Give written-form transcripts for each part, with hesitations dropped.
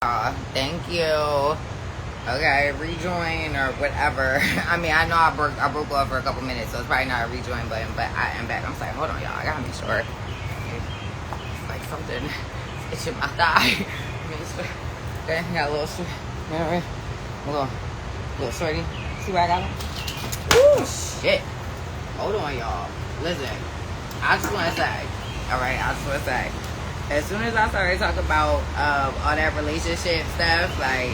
Thank you. Okay, rejoin or whatever. I mean, I know I broke off for a couple minutes, so it's probably not a rejoin button, but I am back. I'm sorry, hold on, y'all. I gotta make sure. It's like something itching my thigh. Okay, got a little, you know what I mean? A little shorty. See where I got him? Woo, shit. Hold on, y'all. Listen, I just want to say, alright, I just want to say, as soon as I started talking about all that relationship stuff, like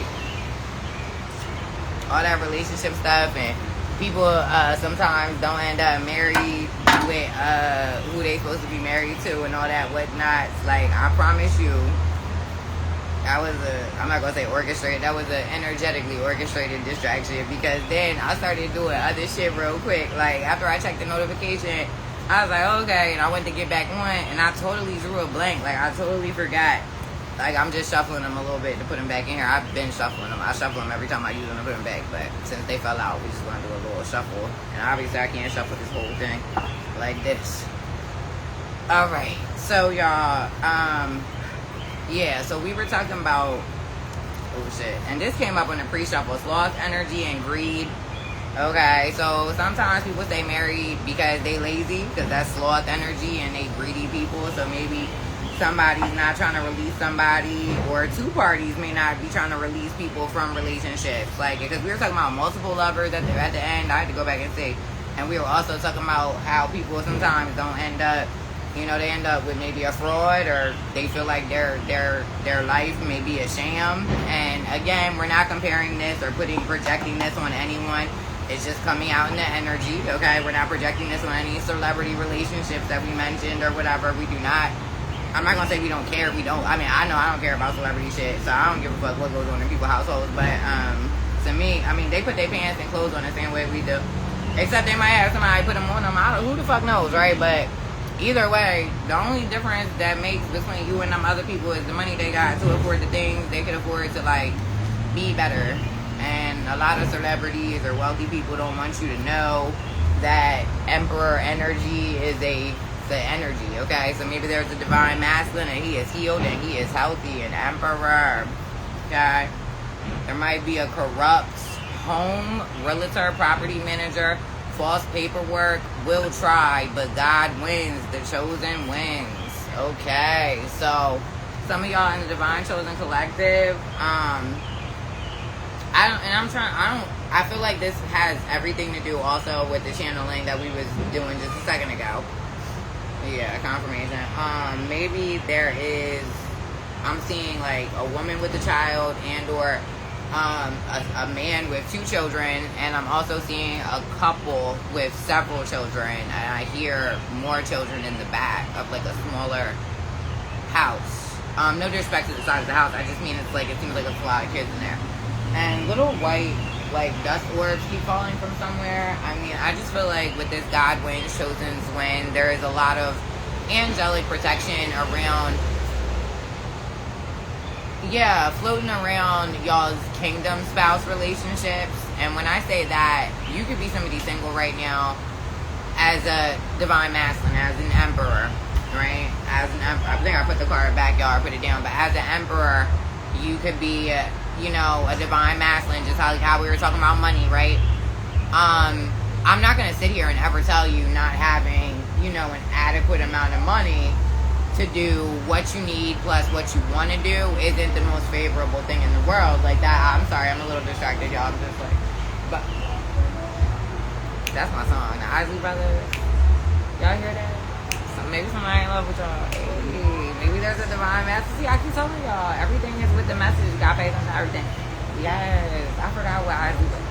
all that relationship stuff, and people sometimes don't end up married with who they supposed to be married to and all that whatnot. Like, I promise you, that was I'm not gonna say orchestrated, that was an energetically orchestrated distraction, because then I started doing other shit real quick. Like, after I checked the notification, I was like, okay, and I went to get back on, and I totally drew a blank. Like, I totally forgot. Like, I'm just shuffling them a little bit to put them back in here. I've been shuffling them. I shuffle them every time I use them to put them back, but since they fell out, we just want to do a little shuffle. And obviously, I can't shuffle this whole thing like this. All right, so y'all, yeah, so we were talking about, oh shit, and this came up in the pre-shuffle, sloth, energy, and greed. Okay, so sometimes people stay married because they lazy, because that's sloth energy, and they greedy people. So maybe somebody's not trying to release somebody, or two parties may not be trying to release people from relationships. Like, because we were talking about multiple lovers at the end. I had to go back and see. And we were also talking about how people sometimes don't end up, you know, they end up with maybe a fraud, or they feel like their life may be a sham. And again, we're not comparing this or projecting this on anyone. It's just coming out in the energy, okay? We're not projecting this on any celebrity relationships that we mentioned or whatever. We do not. I'm not going to say we don't care. We don't. I mean, I know I don't care about celebrity shit, so I don't give a fuck what goes on in people's households. But to me, I mean, they put their pants and clothes on the same way we do. Except they might have somebody put them on them. Who the fuck knows, right? But either way, the only difference that makes between you and them other people is the money they got to afford the things they could afford to, like, be better. And a lot of celebrities or wealthy people don't want you to know that emperor energy is the energy, okay? So maybe there's a divine masculine and he is healed and he is healthy, an emperor, okay? There might be a corrupt home, realtor, property manager, false paperwork, will try, but God wins, the chosen wins, okay? So some of y'all in the Divine Chosen Collective, I feel like this has everything to do also with the channeling that we was doing just a second ago. Yeah, confirmation. Maybe there is, I'm seeing like a woman with a child and or a man with 2 children, and I'm also seeing a couple with several children, and I hear more children in the back of like a smaller house. No disrespect to the size of the house, I just mean it's like, it seems like a lot of kids in there. And little white, like, dust orbs keep falling from somewhere. I mean, I just feel like with this God wins, chosen's win, there is a lot of angelic protection around, yeah, floating around y'all's kingdom spouse relationships. And when I say that, you could be somebody single right now as a divine masculine, as an emperor, right? As an emperor. I think I put the card back, y'all, put it down. But as an emperor, you could be, you know, a divine masculine, just how we were talking about money, right? I'm not going to sit here and ever tell you not having, you know, an adequate amount of money to do what you need plus what you want to do isn't the most favorable thing in the world. Like that, I'm sorry, I'm a little distracted, y'all. I'm just like, but that's my song, the Isley Brothers. Y'all hear that? So maybe somebody in love with y'all. Hey, maybe there's a divine message. See, I keep telling y'all, everything is with the message. God pays on everything. Yes, I forgot what Isley Brothers.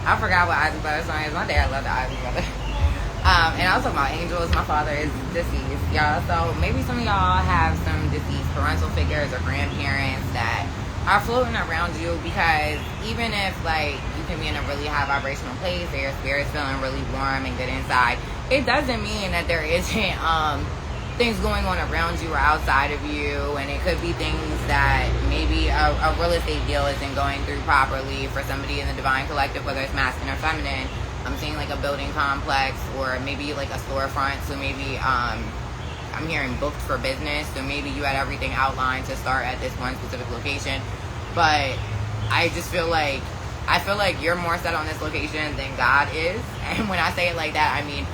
I forgot what Isley Brothers song is. One day I love the Isley Brothers. And I was talking about angels. My father is deceased, y'all. So maybe some of y'all have some deceased parental figures or grandparents that are floating around you, because even if, like, you can be in a really high vibrational place or your spirit's feeling really warm and good inside, it doesn't mean that there isn't things going on around you or outside of you. And it could be things that maybe a real estate deal isn't going through properly for somebody in the Divine Collective, whether it's masculine or feminine. I'm seeing like a building complex or maybe like a storefront. So maybe I'm hearing booked for business, so maybe you had everything outlined to start at this one specific location. But I just feel like you're more set on this location than God is. And when I say it like that, I mean,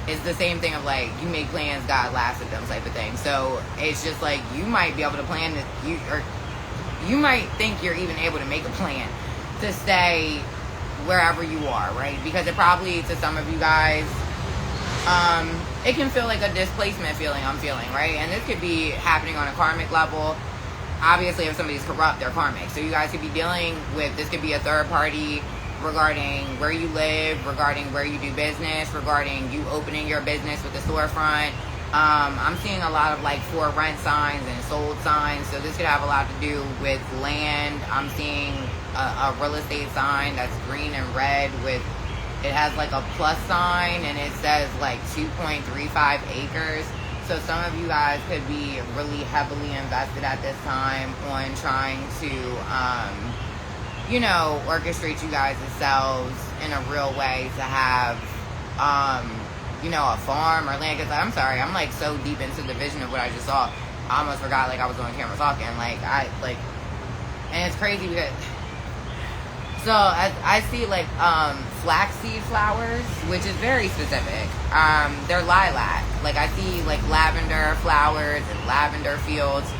it's the same thing of like, you make plans, God laughs at them type of thing. So it's just like, you might be able to plan this, or you might think you're even able to make a plan to stay wherever you are, right? Because it probably, to some of you guys, it can feel like a displacement feeling I'm feeling, right? And this could be happening on a karmic level. Obviously, if somebody's corrupt, they're karmic. So you guys could be dealing with, this could be a third party regarding where you live, regarding where you do business, regarding you opening your business with a storefront. I'm seeing a lot of like for rent signs and sold signs. So this could have a lot to do with land. I'm seeing a real estate sign that's green and red with, it has like a plus sign and it says like 2.35 acres. So some of you guys could be really heavily invested at this time on trying to, orchestrate you guys yourselves in a real way to have, a farm or land. Cause I'm sorry, I'm like so deep into the vision of what I just saw. I almost forgot like I was on camera talking. And it's crazy because, so I see like flaxseed flowers, which is very specific. They're lilac. Like I see like lavender flowers and lavender fields.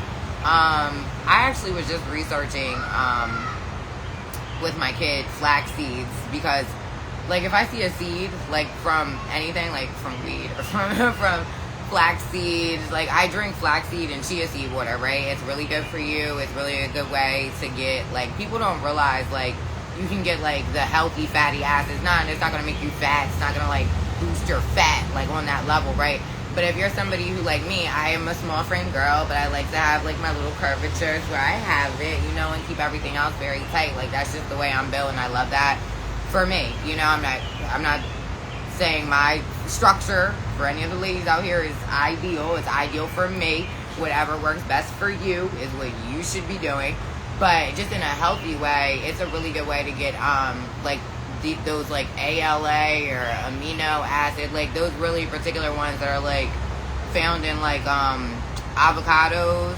I actually was just researching with my kid flax seeds, because like if I see a seed like from anything, like from weed or from flax seeds, like I drink flaxseed and chia seed water, right? It's really good for you. It's really a good way to get, like, people don't realize like you can get like the healthy fatty acids. It's not going to make you fat. It's not going to like boost your fat like on that level, right? But if you're somebody who, like me, I am a small frame girl, but I like to have like my little curvatures where I have it, and keep everything else very tight. Like that's just the way I'm built, and I love that for me. I'm not saying my structure for any of the ladies out here is ideal. It's ideal for me. Whatever works best for you is what you should be doing. But just in a healthy way, it's a really good way to get those like ALA or amino acid, like those really particular ones that are like found in like avocados,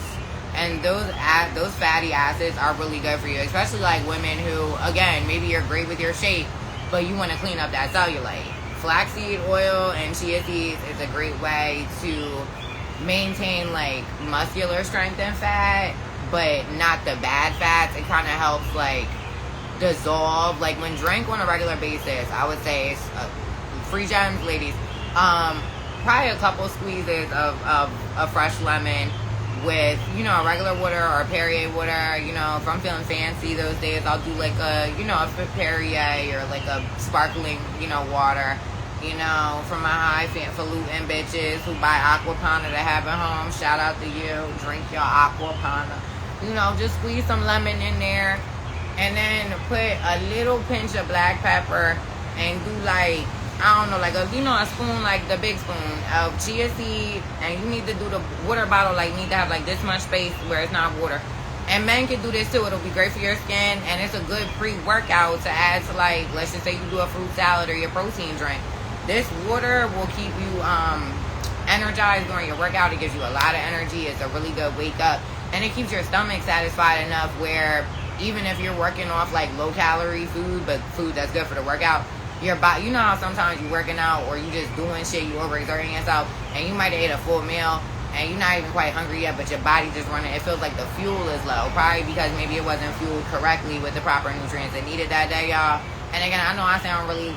and those fatty acids are really good for you, especially like women who, again, maybe you're great with your shape but you want to clean up that cellulite. Flaxseed oil and chia seeds is a great way to maintain like muscular strength and fat, but not the bad fats. It kind of helps like dissolve, like when drank on a regular basis. I would say free gems, ladies, probably a couple squeezes of fresh lemon with a regular water or Perrier water. If I'm feeling fancy those days, I'll do like a Perrier or like a sparkling water, from my highfalutin bitches who buy Aquapana to have at home. Shout out to you. Drink your Aquapana. Just squeeze some lemon in there. And then put a little pinch of black pepper and do like, I don't know, like a spoon, like the big spoon of chia seed. And you need to do the water bottle, like need to have like this much space where it's not water. And men can do this too. It'll be great for your skin. And it's a good pre-workout to add to, like, let's just say you do a fruit salad or your protein drink. This water will keep you energized during your workout. It gives you a lot of energy. It's a really good wake up. And it keeps your stomach satisfied enough where even if you're working off like low calorie food, but food that's good for the workout, your body, how sometimes you're working out or you just doing shit, you overexerting yourself, and you might have ate a full meal and you're not even quite hungry yet, but your body just running. It feels like the fuel is low, probably because maybe it wasn't fueled correctly with the proper nutrients it needed that day, y'all. And again, I know I sound really,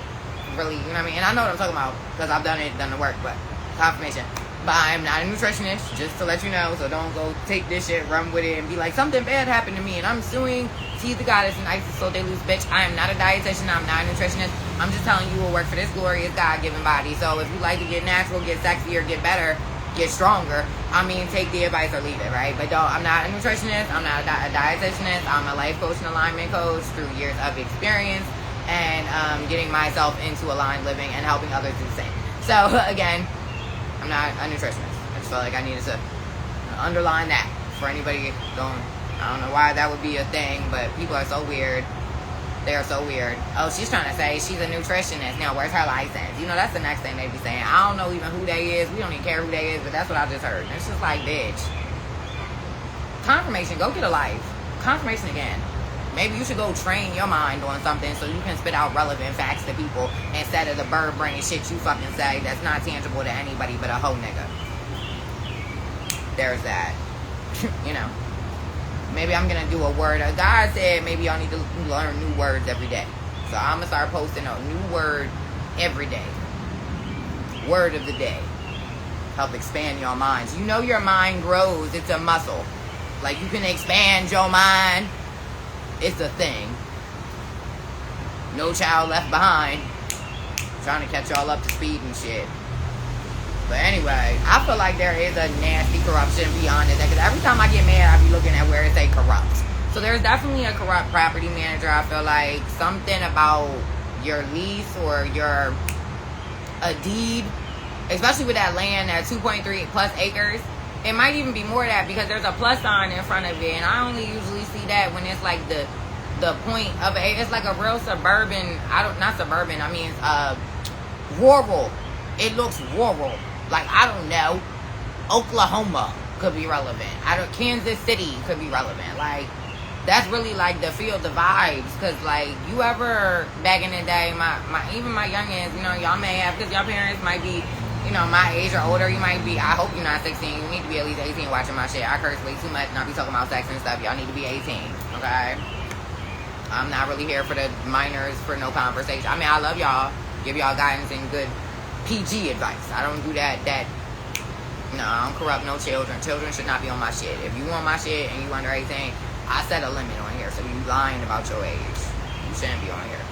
and I know what I'm talking about because I've done the work, but confirmation. But I am not a nutritionist, just to let you know, so don't go take this shit, run with it, and be like, something bad happened to me, and I'm suing T the Goddess and Isis so they lose, bitch. I am not a dietitian, I'm not a nutritionist. I'm just telling you what work for this glorious God-given body. So if you like to get natural, get sexier, get better, get stronger, take the advice or leave it, right? But I'm not a nutritionist, I'm not a dietitianist, I'm a life coach and alignment coach through years of experience and getting myself into aligned living and helping others do the same. So again, I'm not a nutritionist. I just felt like I needed to underline that for anybody going, I don't know why that would be a thing, but people are so weird. They're so weird. Oh, she's trying to say she's a nutritionist. Now, where's her license? You know, that's the next thing they be saying. I don't know even who they is. We don't even care who they is, but that's what I just heard. And it's just like, bitch. Confirmation. Go get a life. Confirmation again. Maybe you should go train your mind on something so you can spit out relevant facts to people instead of the bird brain shit you fucking say that's not tangible to anybody but a hoe nigga. There's that. You know. Maybe I'm going to do a word. God said maybe y'all need to learn new words every day. So I'm going to start posting a new word every day. Word of the day. Help expand your minds. You know your mind grows. It's a muscle. Like you can expand your mind. It's a thing. No Child Left Behind. Trying to catch y'all up to speed and shit. But anyway, I feel like there is a nasty corruption beyond it. Because every time I get mad, I be looking at where it say corrupt. So there's definitely a corrupt property manager. I feel like something about your lease or your a deed, especially with that land at 2.3 plus acres. It might even be more of that because there's a plus sign in front of it. And I only usually see that when it's like the point of it. It's like a real suburban, not suburban, I mean rural. It looks rural. Like, I don't know, Oklahoma could be relevant. Kansas City could be relevant. Like, that's really like the feel, the vibes. Cause like, you ever back in the day, even my youngins, you know, y'all may have, cause y'all parents might be, you know, my age or older. You might be, I hope you're not 16. You need to be at least 18 watching my shit. I curse way too much and I be talking about sex and stuff. Y'all need to be 18, okay? I'm not really here for the minors for no conversation. I mean, I love y'all. Give y'all guidance and good PG advice. I don't do that. No, I don't corrupt no children. Children should not be on my shit. If you want my shit and you under 18, I set a limit on here. So you lying about your age. You shouldn't be on here.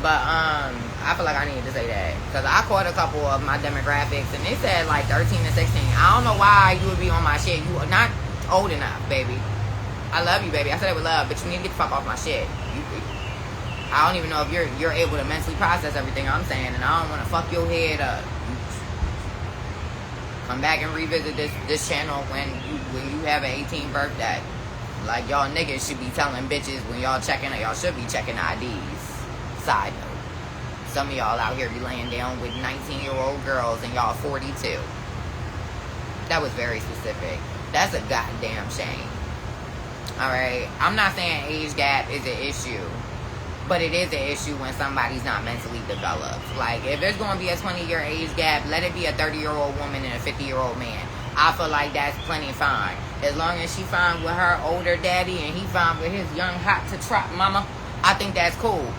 But I feel like I needed to say that because I caught a couple of my demographics and they said like 13 to 16. I don't know why you would be on my shit. You are not old enough, baby. I love you, baby. I said it with love, but you need to get the fuck off my shit. I don't even know if you're able to mentally process everything I'm saying, and I don't want to fuck your head up. Come back and revisit this channel when you have an 18th birthday. Like y'all niggas should be telling bitches when y'all checking, y'all should be checking IDs. Side note, some of y'all out here be laying down with 19-year-old girls and y'all 42. That was very specific. That's a goddamn shame. Alright, I'm not saying age gap is an issue. But it is an issue when somebody's not mentally developed. Like, if there's going to be a 20-year age gap, let it be a 30-year-old woman and a 50-year-old man. I feel like that's plenty fine. As long as she fine with her older daddy and he fine with his young hot to trot mama, I think that's cool.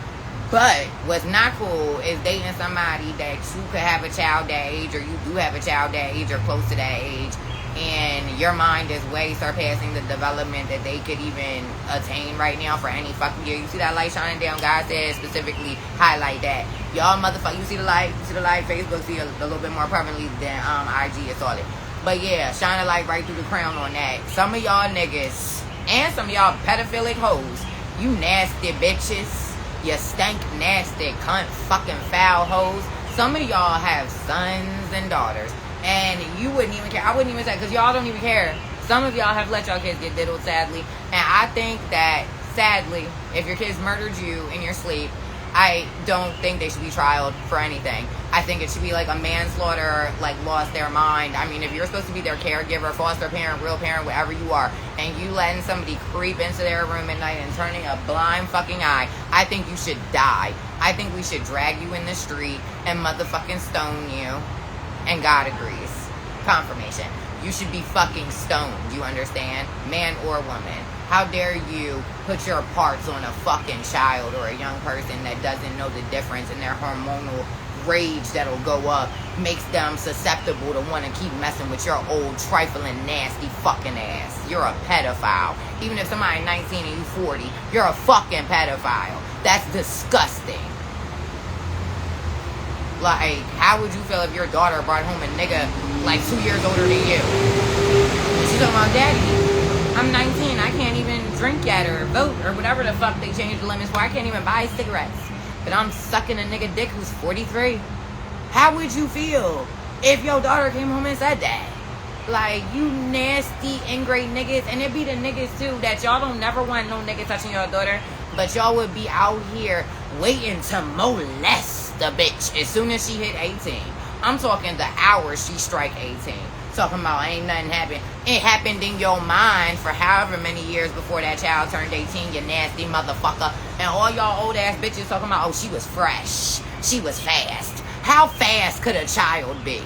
But what's not cool is dating somebody that you could have a child that age or you do have a child that age or close to that age. And your mind is way surpassing the development that they could even attain right now for any fucking year. You see that light shining down? God said specifically highlight that. Y'all motherfucker, you see the light? You see the light? Facebook see a little bit more prevalently than IG. It's all it. But yeah, shine a light right through the crown on that. Some of y'all niggas and some of y'all pedophilic hoes, you nasty bitches. You stank nasty cunt fucking foul hoes. Some of y'all have sons and daughters. And you wouldn't even care. I wouldn't even say, because y'all don't even care. Some of y'all have let y'all kids get diddled, sadly. And I think that, sadly, if your kids murdered you in your sleep, I don't think they should be trialed for anything. I think it should be like a manslaughter, like lost their mind. I mean, if you're supposed to be their caregiver, foster parent, real parent, whatever you are, and you letting somebody creep into their room at night and turning a blind fucking eye, I think you should die. I think we should drag you in the street and motherfucking stone you. And God agrees. Confirmation. You should be fucking stoned. You understand? Man or woman. How dare you put your parts on a fucking child or a young person that doesn't know the difference, and their hormonal rage that'll go up makes them susceptible to want to keep messing with your old trifling nasty fucking ass. You're a pedophile. Even if somebody's 19 and you 40, you're a fucking pedophile. That's disgusting. Like, how would you feel if your daughter brought home a nigga like 2 years older than you? And she's talking about, Daddy, I'm 19, I can't even drink yet or vote or whatever the fuck they changed the limits for. I can't even buy cigarettes. But I'm sucking a nigga dick who's 43. How would you feel if your daughter came home and said that? Like, you nasty, ingrate niggas. And it be the niggas, too, that y'all don't never want no nigga touching your daughter. But y'all would be out here waiting to molest the bitch as soon as she hit 18. I'm talking the hour she strike 18. Talking about ain't nothing happened. It happened in your mind for however many years before that child turned 18, you nasty motherfucker. And all y'all old ass bitches talking about, oh, she was fresh. She was fast. How fast could a child be?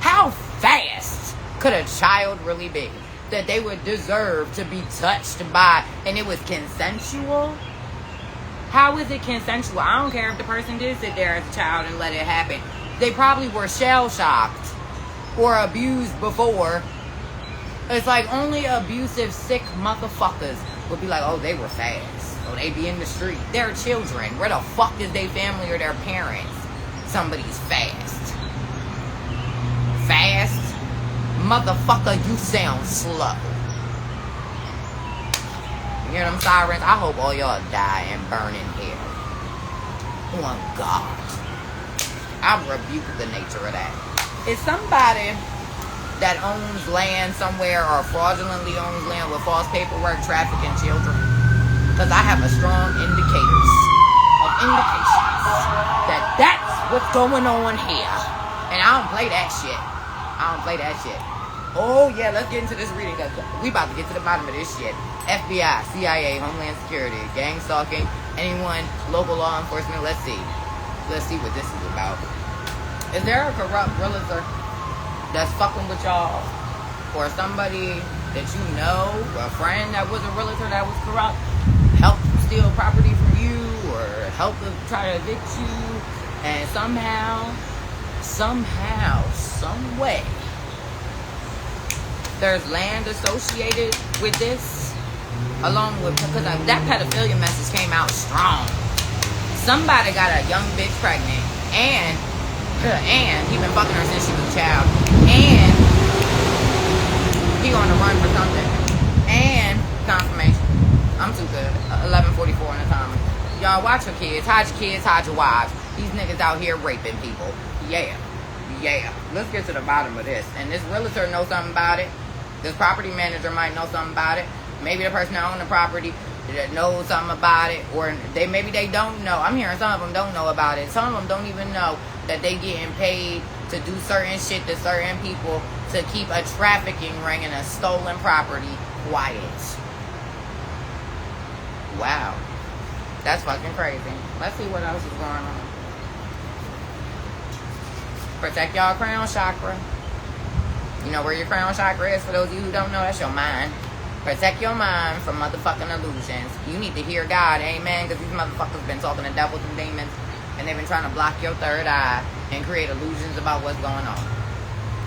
How fast could a child really be that they would deserve to be touched by, and it was consensual? How is it consensual? I don't care if the person did sit there as a child and let it happen. They probably were shell-shocked or abused before. It's like only abusive, sick motherfuckers would be like, oh, they were fast. Oh, they be in the street. They're children. Where the fuck is their family or their parents? Somebody's fast. Fast? Motherfucker, you sound slow. You hear them sirens? I hope all y'all die and burn in hell. Oh, God. I rebuke the nature of that. Is somebody that owns land somewhere or fraudulently owns land with false paperwork trafficking children? Because I have a strong indications that that's what's going on here. And I don't play that shit. Oh, yeah, let's get into this reading because we about to get to the bottom of this shit. FBI, CIA, Homeland Security, gang stalking, anyone, local law enforcement. Let's see what this is about. Is there a corrupt realtor that's fucking with y'all? Or somebody that you know, a friend that was a realtor that was corrupt, help steal property from you or help to try to evict you, and somehow, some way, there's land associated with this, along with, because that pedophilia message came out strong. Somebody got a young bitch pregnant, and he been fucking her since she was a child, and he on the run for something, and confirmation. I'm too good. 11:44 on the timer. Y'all watch your kids, hide your wives. These niggas out here raping people. Yeah. Let's get to the bottom of this. And this realtor knows something about it. This property manager might know something about it. Maybe the person that owns the property that knows something about it, or maybe they don't know. I'm hearing some of them don't know about it. Some of them don't even know that they getting paid to do certain shit to certain people to keep a trafficking ring and a stolen property quiet. Wow. That's fucking crazy. Let's see what else is going on. Protect y'all crown chakra. You know where your crown chakra is? For those of you who don't know, that's your mind. Protect your mind from motherfucking illusions. You need to hear God, amen, because these motherfuckers been talking to devils and demons, and they've been trying to block your third eye and create illusions about what's going on.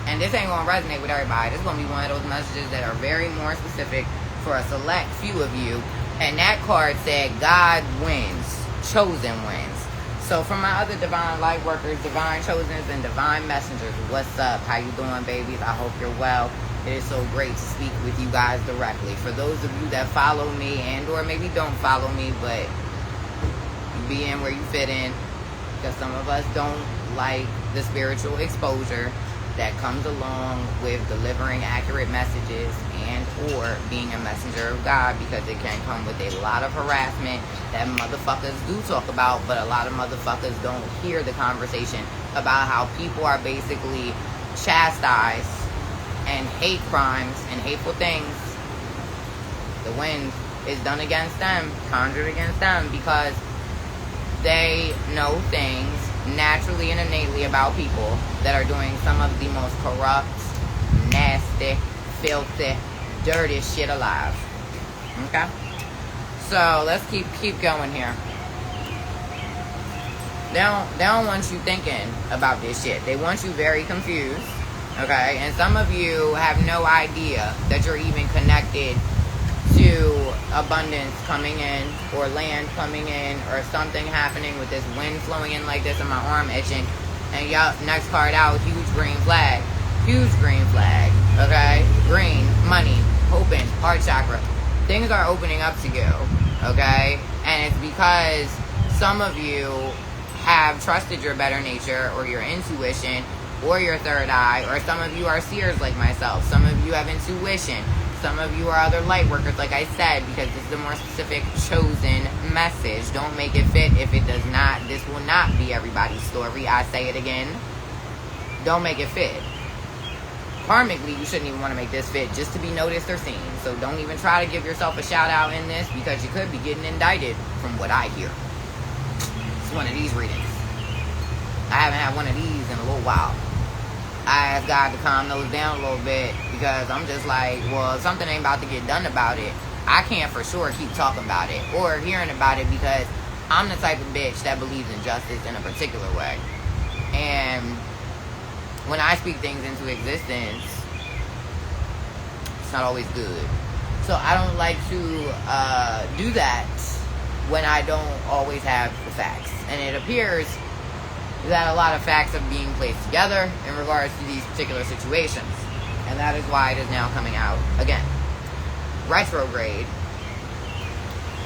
And this ain't going to resonate with everybody. This is going to be one of those messages that are very more specific for a select few of you. And that card said, God wins, chosen wins. So for my other divine light workers, divine chosens, and divine messengers, what's up? How you doing, babies? I hope you're well. It is so great to speak with you guys directly. For those of you that follow me and or maybe don't follow me, but you be in where you fit in, because some of us don't like the spiritual exposure that comes along with delivering accurate messages and or being a messenger of God, because it can come with a lot of harassment that motherfuckers do talk about, but a lot of motherfuckers don't hear the conversation about how people are basically chastised and hate crimes and hateful things. The wind is done against them, conjured against them, because they know things naturally and innately about people that are doing some of the most corrupt, nasty, filthy, dirty shit alive. Okay? So let's keep going here. They don't want you thinking about this shit. They want you very confused. Okay? And some of you have no idea that you're even connected to abundance coming in, or land coming in, or something happening with this wind flowing in like this, and my arm itching. And y'all, next card out, huge green flag. Huge green flag. Okay? Green, money, open, heart chakra. Things are opening up to you. Okay? And it's because some of you have trusted your better nature or your intuition or your third eye, or some of you are seers like myself. Some of you have intuition. Some of you are other light workers, like I said, because this is a more specific chosen message. Don't make it fit if it does not. This will not be everybody's story. I say it again. Don't make it fit. Karmically, you shouldn't even want to make this fit just to be noticed or seen. So don't even try to give yourself a shout out in this, because you could be getting indicted from what I hear. It's one of these readings. I haven't had one of these in a little while. I asked God to calm those down a little bit, because I'm just like, well, if something ain't about to get done about it, I can't for sure keep talking about it or hearing about it, because I'm the type of bitch that believes in justice in a particular way. And when I speak things into existence, it's not always good. So I don't like to do that when I don't always have the facts. And it appears that a lot of facts are being placed together in regards to these particular situations. And that is why it is now coming out again. Retrograde.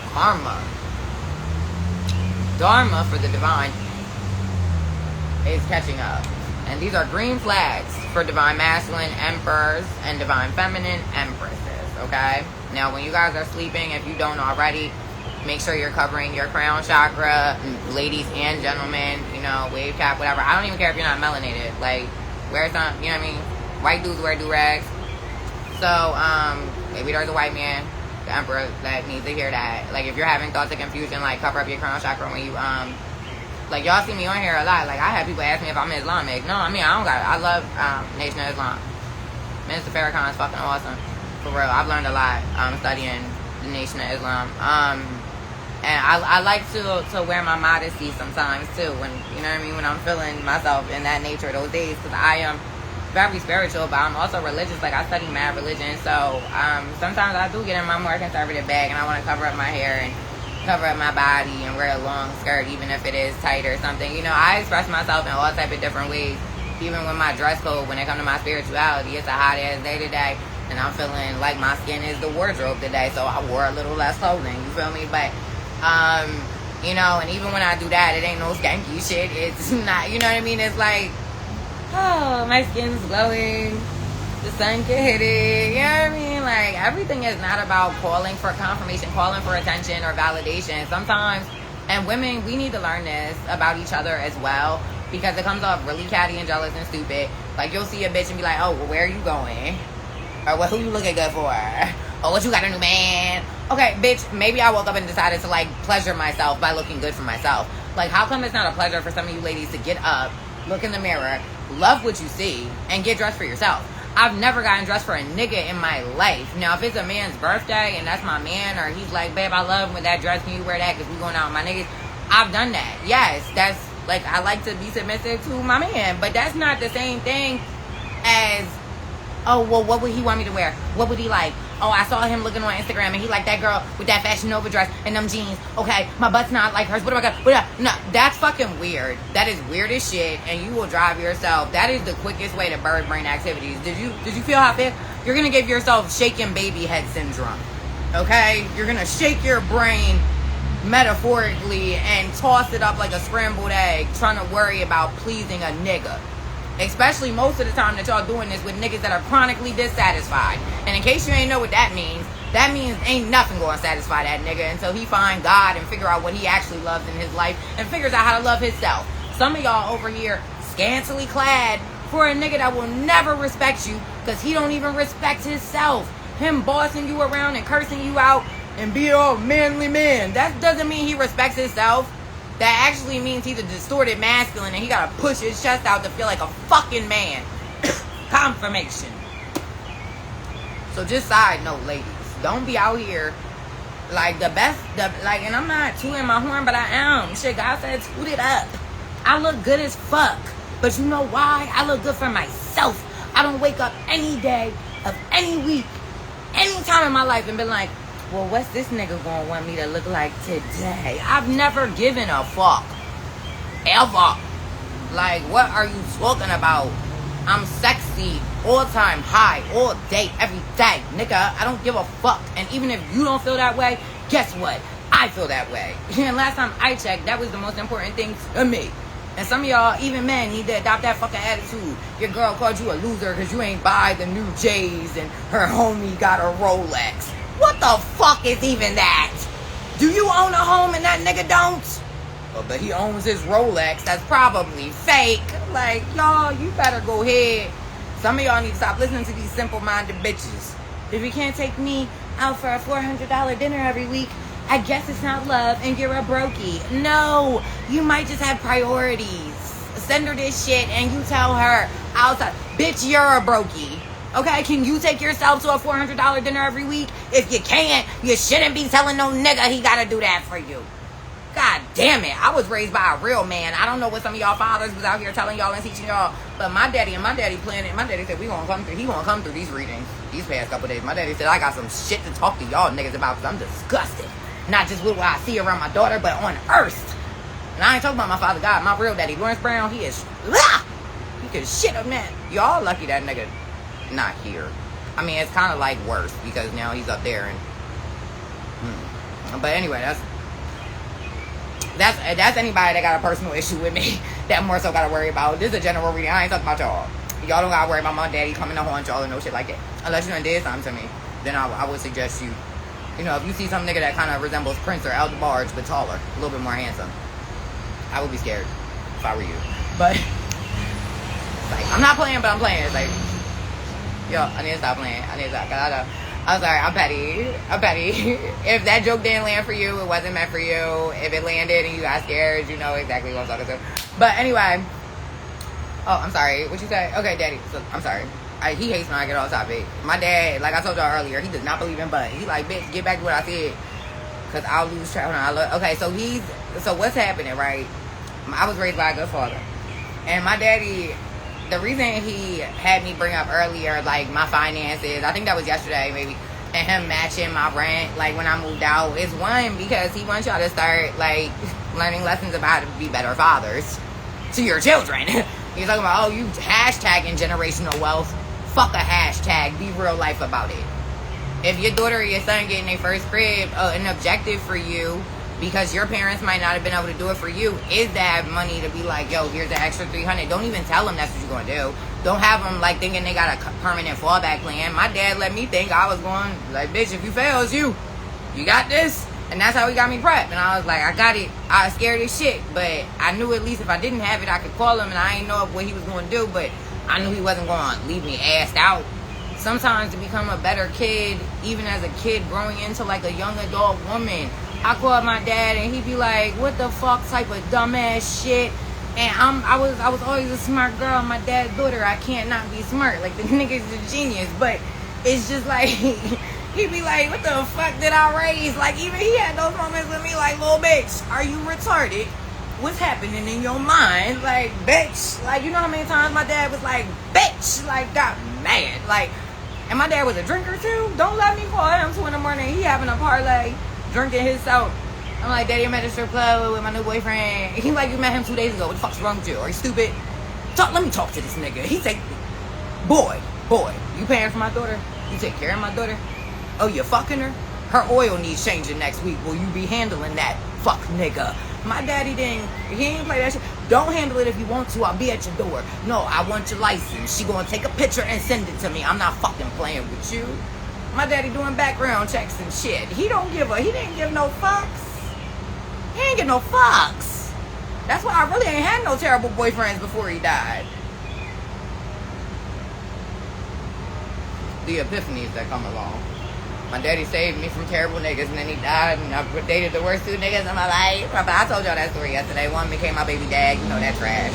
Karma. Dharma for the divine is catching up. And these are green flags for divine masculine emperors and divine feminine empresses, okay? Now, when you guys are sleeping, if you don't already, make sure you're covering your crown chakra, ladies and gentlemen, you know, wave cap, whatever. I don't even care if you're not melanated. Like, wear some, you know what I mean? White dudes wear do-rags. So, maybe there's a white man, the emperor, that needs to hear that. Like, if you're having thoughts of confusion, like, cover up your crown chakra when you, like, y'all see me on here a lot. Like, I have people ask me if I'm Islamic. No, I mean, I don't got it. I love Nation of Islam. Minister Farrakhan is fucking awesome. For real. I've learned a lot studying the Nation of Islam. And I like to wear my modesty sometimes, too. When, you know what I mean? When I'm feeling myself in that nature those days. Because I am very spiritual, but I'm also religious. Like, I study mad religion. So, sometimes I do get in my more conservative bag, and I want to cover up my hair and cover up my body and wear a long skirt, even if it is tight or something. You know, I express myself in all type of different ways. Even with my dress code, when it comes to my spirituality, it's a hot ass day today, and I'm feeling like my skin is the wardrobe today, so I wore a little less clothing. You feel me? But you know, and even when I do that, it ain't no skanky shit. It's not, you know what I mean? It's like, oh, my skin's glowing. The sun can hit it, you know what I mean? Like, everything is not about calling for confirmation, calling for attention or validation. Sometimes, and women, we need to learn this about each other as well, because it comes off really catty and jealous and stupid. Like, you'll see a bitch and be like, oh, well, where are you going? Or, well, who you looking good for? Or, what, you got a new man? Okay, bitch, maybe I woke up and decided to, like, pleasure myself by looking good for myself. Like, how come it's not a pleasure for some of you ladies to get up, look in the mirror, love what you see, and get dressed for yourself? I've never gotten dressed for a nigga in my life. Now, if it's a man's birthday and that's my man, or he's like, babe, I love with that dress, can you wear that because we going out with my niggas? I've done that. Yes, that's, like, I like to be submissive to my man, but that's not the same thing as, oh, well, what would he want me to wear? What would he like? Oh, I saw him looking on Instagram and he liked that girl with that Fashion Nova dress and them jeans. Okay, my butt's not like hers. What am I gonna? No, that's fucking weird. That is weird as shit, and you will drive yourself. That is the quickest way to bird brain activities. Did you feel how I feel? You're gonna give yourself shaken baby head syndrome. Okay, you're gonna shake your brain metaphorically and toss it up like a scrambled egg, trying to worry about pleasing a nigga. Especially most of the time that y'all doing this with niggas that are chronically dissatisfied. And in case you ain't know what that means ain't nothing going to satisfy that nigga until he find God and figure out what he actually loves in his life and figures out how to love himself. Some of y'all over here scantily clad for a nigga that will never respect you because he don't even respect himself. Him bossing you around and cursing you out and be all manly man. That doesn't mean he respects himself. That actually means he's a distorted masculine and he gotta push his chest out to feel like a fucking man. Confirmation. So just side note, ladies, don't be out here like and I'm not tooting my horn, but I am. Shit, God said toot it up. I look good as fuck. But you know why? I look good for myself. I don't wake up any day of any week, any time in my life and be like, well, what's this nigga gonna want me to look like today? I've never given a fuck. Ever. Like, what are you talking about? I'm sexy all time high, all day, every day. Nigga, I don't give a fuck. And even if you don't feel that way, guess what? I feel that way. And last time I checked, that was the most important thing to me. And some of y'all, even men, need to adopt that fucking attitude. Your girl called you a loser because you ain't buy the new J's and her homie got a Rolex. What the fuck is even that? Do you own a home and that nigga don't? Oh, but he owns his Rolex. That's probably fake. Like, y'all, you better go ahead. Some of y'all need to stop listening to these simple-minded bitches. If you can't take me out for a $400 dinner every week, I guess it's not love and you're a brokey. No, you might just have priorities. Send her this shit and you tell her outside, bitch, you're a brokey. Okay, can you take yourself to a $400 dinner every week? If you can't, you shouldn't be telling no nigga he gotta do that for you. God damn it, I was raised by a real man. I don't know what some of y'all fathers was out here telling y'all and teaching y'all, but my daddy planned it. My daddy said he gonna come through these readings these past couple days. My daddy said I got some shit to talk to y'all niggas about because I'm disgusted. Not just with what I see around my daughter, but on earth. And I ain't talking about my father God, my real daddy, Lawrence Brown. He is, he could shit a man. Y'all lucky that nigga not here. I mean, it's kind of like worse because now he's up there. But anyway, that's anybody that got a personal issue with me that more so got to worry about. This is a general reading. I ain't talking about y'all. Y'all don't got to worry about my daddy coming to haunt y'all and no shit like that. Unless you done did something to me, then I would suggest you. You know, if you see some nigga that kind of resembles Prince or El DeBarge, but taller, a little bit more handsome, I would be scared if I were you. But, like, I'm not playing, but I'm playing. It's like, yo, I need to stop playing. I need to stop. I'm sorry, I'm petty. If that joke didn't land for you, it wasn't meant for you. If it landed and you got scared, you know exactly what I'm talking about. But anyway, oh, I'm sorry. What you say? Okay, Daddy. So, I'm sorry. He hates when I get off topic. My dad, like I told y'all earlier, he does not believe in butt. He like, bitch, get back to what I said, because I'll lose track when I look. Okay, so what's happening, right? I was raised by a good father. And my daddy, the reason he had me bring up earlier, like, my finances, I think that was yesterday, maybe, and him matching my rent, like, when I moved out, is one, because he wants y'all to start, like, learning lessons about how to be better fathers to your children. He's talking about, oh, you hashtagging generational wealth. Fuck a hashtag. Be real life about it. If your daughter or your son getting their first crib, an objective for you, because your parents might not have been able to do it for you, is that money to be like, yo, here's the extra $300. Don't even tell them that's what you're going to do. Don't have them, like, thinking they got a permanent fallback plan. My dad let me think I was going, like, bitch, if you fail, it's you. You got this? And that's how he got me prepped. And I was like, I got it. I was scared as shit. But I knew at least if I didn't have it, I could call him. And I didn't know what he was going to do. But I knew he wasn't going to leave me assed out. Sometimes to become a better kid, even as a kid growing into like a young adult woman, I called my dad and he'd be like, what the fuck type of dumbass shit? And I was always a smart girl. My dad's daughter, I can't not be smart. Like, the nigga's a genius. But it's just like, he'd be like, what the fuck did I raise? Like, even he had those moments with me like, little bitch, are you retarded? What's happening in your mind? Like, bitch. Like, you know how many times my dad was like, bitch. Like, got mad. Like, and my dad was a drinker too. Don't let me call him 2 a.m. He having a parlay, drinking his soap. I'm like, Daddy, I'm at a strip club with my new boyfriend. He like, you met him 2 days ago. What the fuck's wrong with you? Are you stupid? Let me talk to this nigga. He say, boy, you paying for my daughter? You take care of my daughter? Oh, you fucking her? Her oil needs changing next week. Will you be handling that? Fuck nigga. My daddy he ain't play that shit. Don't handle it if you want to. I'll be at your door. No, I want your license. She gonna take a picture and send it to me. I'm not fucking playing with you. My daddy doing background checks and shit. He didn't give no fucks. He ain't give no fucks. That's why I really ain't had no terrible boyfriends before he died. The epiphanies that come along. My daddy saved me from terrible niggas and then he died and I dated the worst 2 niggas in my life. But I told y'all that story yesterday. One became my baby dad. You know that trash.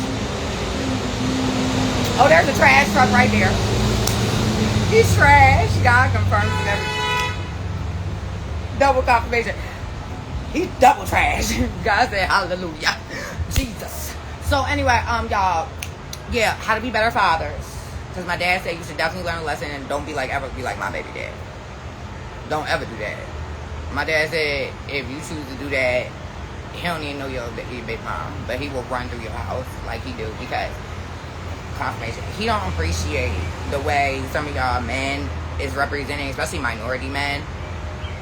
Oh, there's a trash truck right there. He's trash. God confirms and everything. Double confirmation. He's double trash. God said hallelujah. Jesus. So anyway, y'all, yeah, how to be better fathers. Because my dad said you should definitely learn a lesson and don't ever be like my baby dad. Don't ever do that. My dad said if you choose to do that, he don't even know your big mom, but he will run through your house like he do because confirmation. He don't appreciate the way some of y'all men is representing, especially minority men.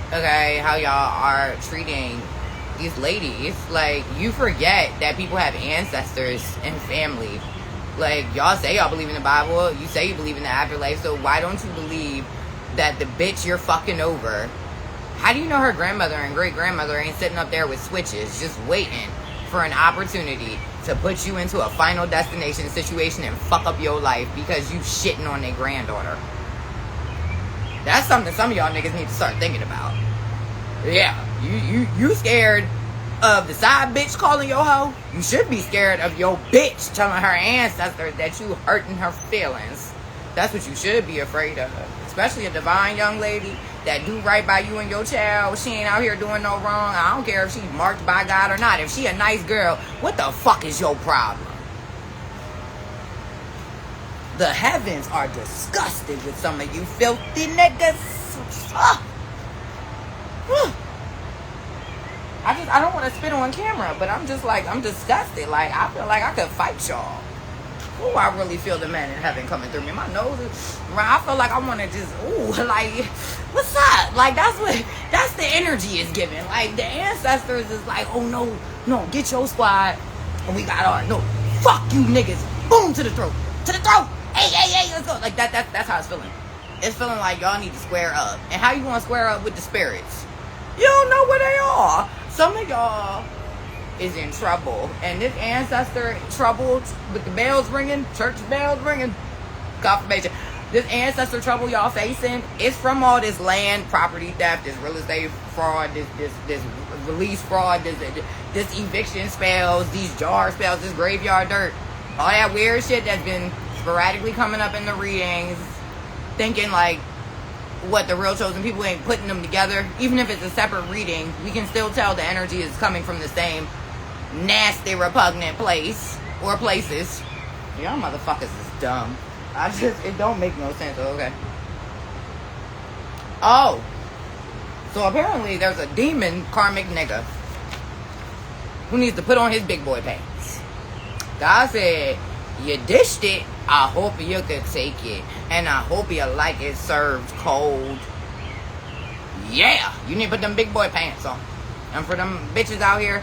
Okay, how y'all are treating these ladies, like, you forget that people have ancestors and family. Like, y'all say y'all believe in the Bible, you say you believe in the afterlife, so why don't you believe that the bitch you're fucking over, how do you know her grandmother and great-grandmother ain't sitting up there with switches just waiting for an opportunity to put you into a final destination situation and fuck up your life because you shitting on their granddaughter? That's something some of y'all niggas need to start thinking about. Yeah, you scared of the side bitch calling your hoe? You should be scared of your bitch telling her ancestors that you hurting her feelings. That's what you should be afraid of. Especially a divine young lady that do right by you and your child. She ain't out here doing no wrong. I don't care if she's marked by God or not. If she a nice girl, what the fuck is your problem? The heavens are disgusted with some of you filthy niggas. I don't want to spit on camera, but I'm just like, I'm disgusted. Like, I feel like I could fight y'all. Ooh, I really feel the man in heaven coming through me. My nose is, I feel like I want to just, like, what's up? Like, that's the energy it's giving. Like, the ancestors is like, oh, no, get your squad. And we got ours. No, fuck you niggas. Boom, to the throat. To the throat. Hey, let's go. Like, that's how it's feeling. It's feeling like y'all need to square up. And how you going to square up with the spirits? You don't know where they are. Some of y'all is in trouble. And this ancestor trouble with the bells ringing, church bells ringing, confirmation. This ancestor trouble y'all facing is from all this land, property theft, this real estate fraud, this release fraud, this eviction spells, these jar spells, this graveyard dirt. All that weird shit that's been sporadically coming up in the readings. Thinking like, what, the real chosen people ain't putting them together. Even if it's a separate reading, we can still tell the energy is coming from the same nasty, repugnant place or places. Y'all motherfuckers is dumb. It don't make no sense. Okay. Oh. So apparently there's a demon karmic nigga who needs to put on his big boy pants. God said, you dished it. I hope you could take it. And I hope you like it served cold. Yeah. You need to put them big boy pants on. And for them bitches out here,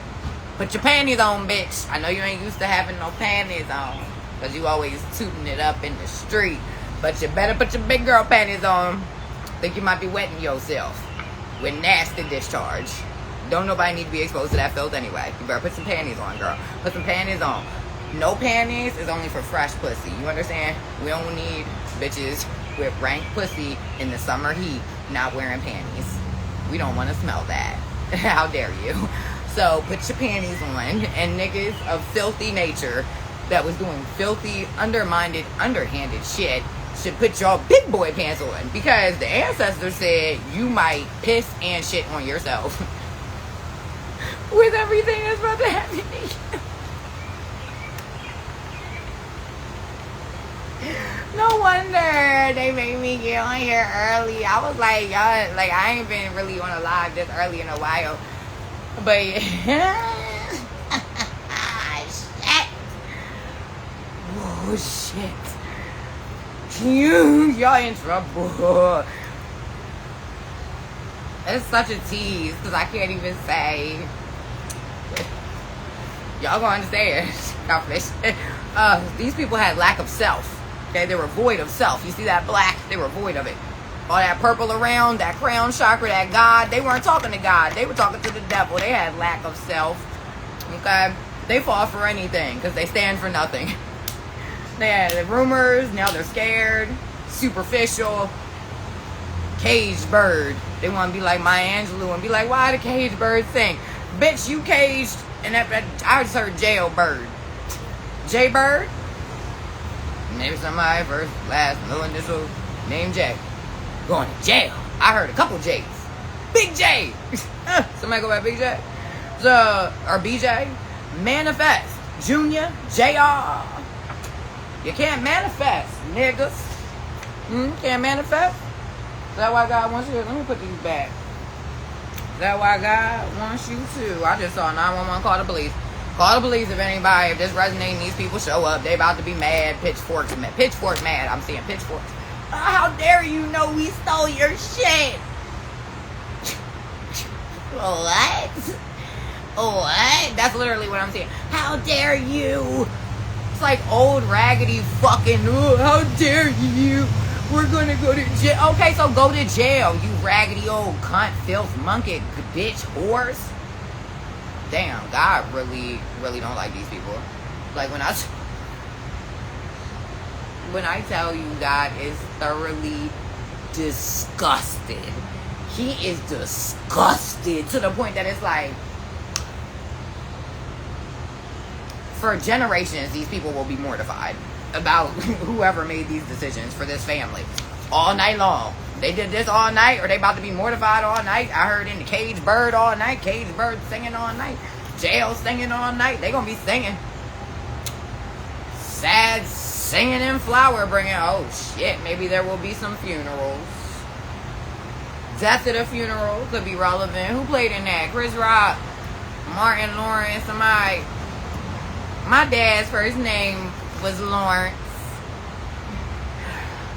put your panties on, bitch. I know you ain't used to having no panties on, because you always tooting it up in the street. But you better put your big girl panties on. Think you might be wetting yourself with nasty discharge. Don't nobody need to be exposed to that filth anyway. You better put some panties on, girl. Put some panties on. No panties is only for fresh pussy. You understand? We don't need bitches with rank pussy in the summer heat not wearing panties. We don't want to smell that. How dare you? So put your panties on. And niggas of filthy nature that was doing filthy, underhanded shit should put your big boy pants on. Because the ancestors said you might piss and shit on yourself. With everything that's about to happen to you. No wonder they made me get on here early. I was like, y'all, like, I ain't been really on a live this early in a while. But, shit. Oh, shit. Y'all in trouble. It's such a tease, because I can't even say. Y'all gonna understand. These people had lack of self. Okay, they were void of self. You see that black? They were void of it. All that purple around, that crown chakra, that God, they weren't talking to God. They were talking to the devil. They had lack of self. Okay? They fall for anything because they stand for nothing. They had rumors, now they're scared, superficial, caged bird. They want to be like Maya Angelou and be like, why the caged bird sing? Bitch, you caged, and I just heard jailbird. Jaybird? Maybe somebody first, last, middle initial, name J. Going to jail. I heard a couple J's. Big J. Somebody go by Big J? So, or BJ? Manifest. Junior. JR. You can't manifest, niggas. Can't manifest? Is that why God wants you? Let me put these back. Is that why God wants you to? I just saw 911 call the police. Call the police if this resonating, these people show up. They about to be mad. Pitchforks mad. I'm seeing pitchforks. Oh, how dare you know we stole your shit? What? Oh, what? That's literally what I'm saying. How dare you? It's like old raggedy fucking, oh, how dare you? We're gonna go to jail. Okay, so go to jail, you raggedy old cunt, filth, monkey, bitch, horse. Damn, God really, really don't like these people. Like when I tell you God is thoroughly disgusted. He is disgusted to the point that it's like, for generations, these people will be mortified about whoever made these decisions for this family. All night long. They did this all night, or they about to be mortified all night. I heard in the Cage Bird all night. Cage Bird singing all night. Jail singing all night. They gonna be singing. Sad singing and flower bringing. Oh shit, maybe there will be some funerals. Death at a funeral could be relevant. Who played in that? Chris Rock, Martin Lawrence, somebody. My dad's first name was Lawrence.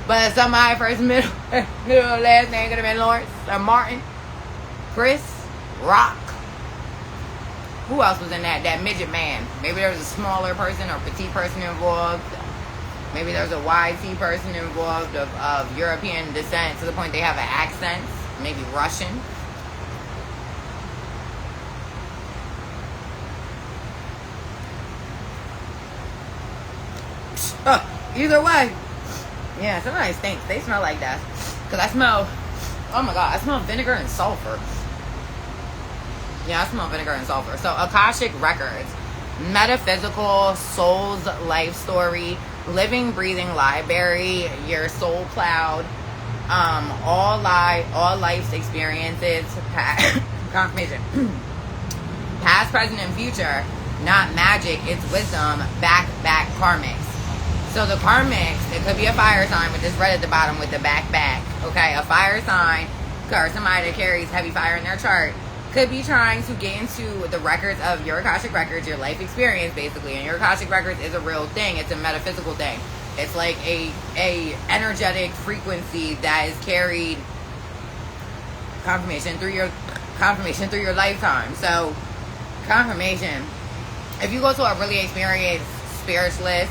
But somebody's first middle last name could have been Lawrence or Martin. Chris Rock. Who else was in that? That midget man. Maybe there was a smaller person or petite person involved. Maybe there's a YT person involved of European descent to the point they have an accent. Maybe Russian. Either way. Yeah, somebody stinks. They smell like that. Because I smell, oh my God, I smell vinegar and sulfur. Yeah, I smell vinegar and sulfur. So, Akashic Records. Metaphysical, soul's life story, living, breathing library, your soul cloud, all life's experiences, confirmation. Past, present, and future. Not magic, it's wisdom, back, karmics. So the karmics, it could be a fire sign with this red at the bottom with the back. Okay, a fire sign, or somebody that carries heavy fire in their chart, could be trying to get into the records of your Akashic Records, your life experience, basically. And your Akashic Records is a real thing. It's a metaphysical thing. It's like a energetic frequency that is carried confirmation through your lifetime. So, confirmation. If you go to a really experienced spiritualist,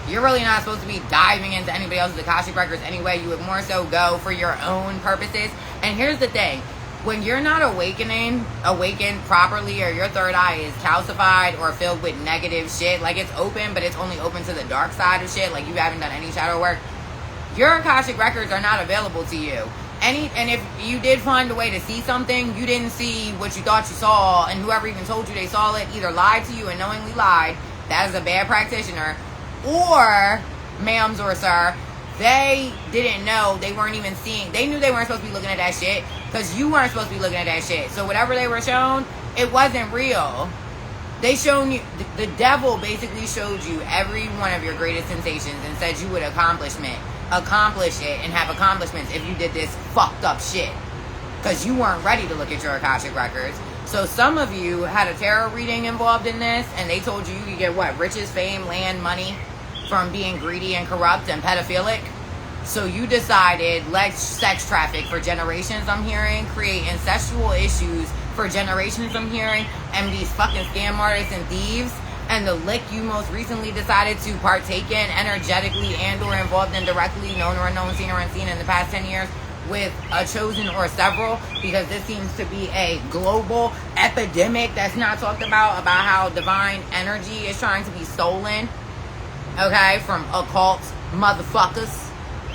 you're really not supposed to be diving into anybody else's Akashic Records anyway. You would more so go for your own purposes. And here's the thing. When you're not awakened properly, or your third eye is calcified or filled with negative shit, like it's open, but it's only open to the dark side of shit, like you haven't done any shadow work, your Akashic Records are not available to you. And if you did find a way to see something, you didn't see what you thought you saw, and whoever even told you they saw it either lied to you and knowingly lied. That is a bad practitioner. Or, ma'ams or sir, they didn't know, they weren't even seeing, they knew they weren't supposed to be looking at that shit, because you weren't supposed to be looking at that shit. So whatever they were shown, it wasn't real. They shown you, the devil basically showed you every one of your greatest sensations and said you would accomplish it and have accomplishments if you did this fucked up shit. Because you weren't ready to look at your Akashic Records. So some of you had a tarot reading involved in this, and they told you could get what? Riches, fame, land, money from being greedy and corrupt and pedophilic. So you decided, let's sex traffic for generations, I'm hearing, create incestual issues for generations, I'm hearing, and these fucking scam artists and thieves, and the lick you most recently decided to partake in energetically and or involved in directly, known or unknown, seen or unseen in the past 10 years, with a chosen or several, because this seems to be a global epidemic that's not talked about how divine energy is trying to be stolen, okay, from occult motherfuckers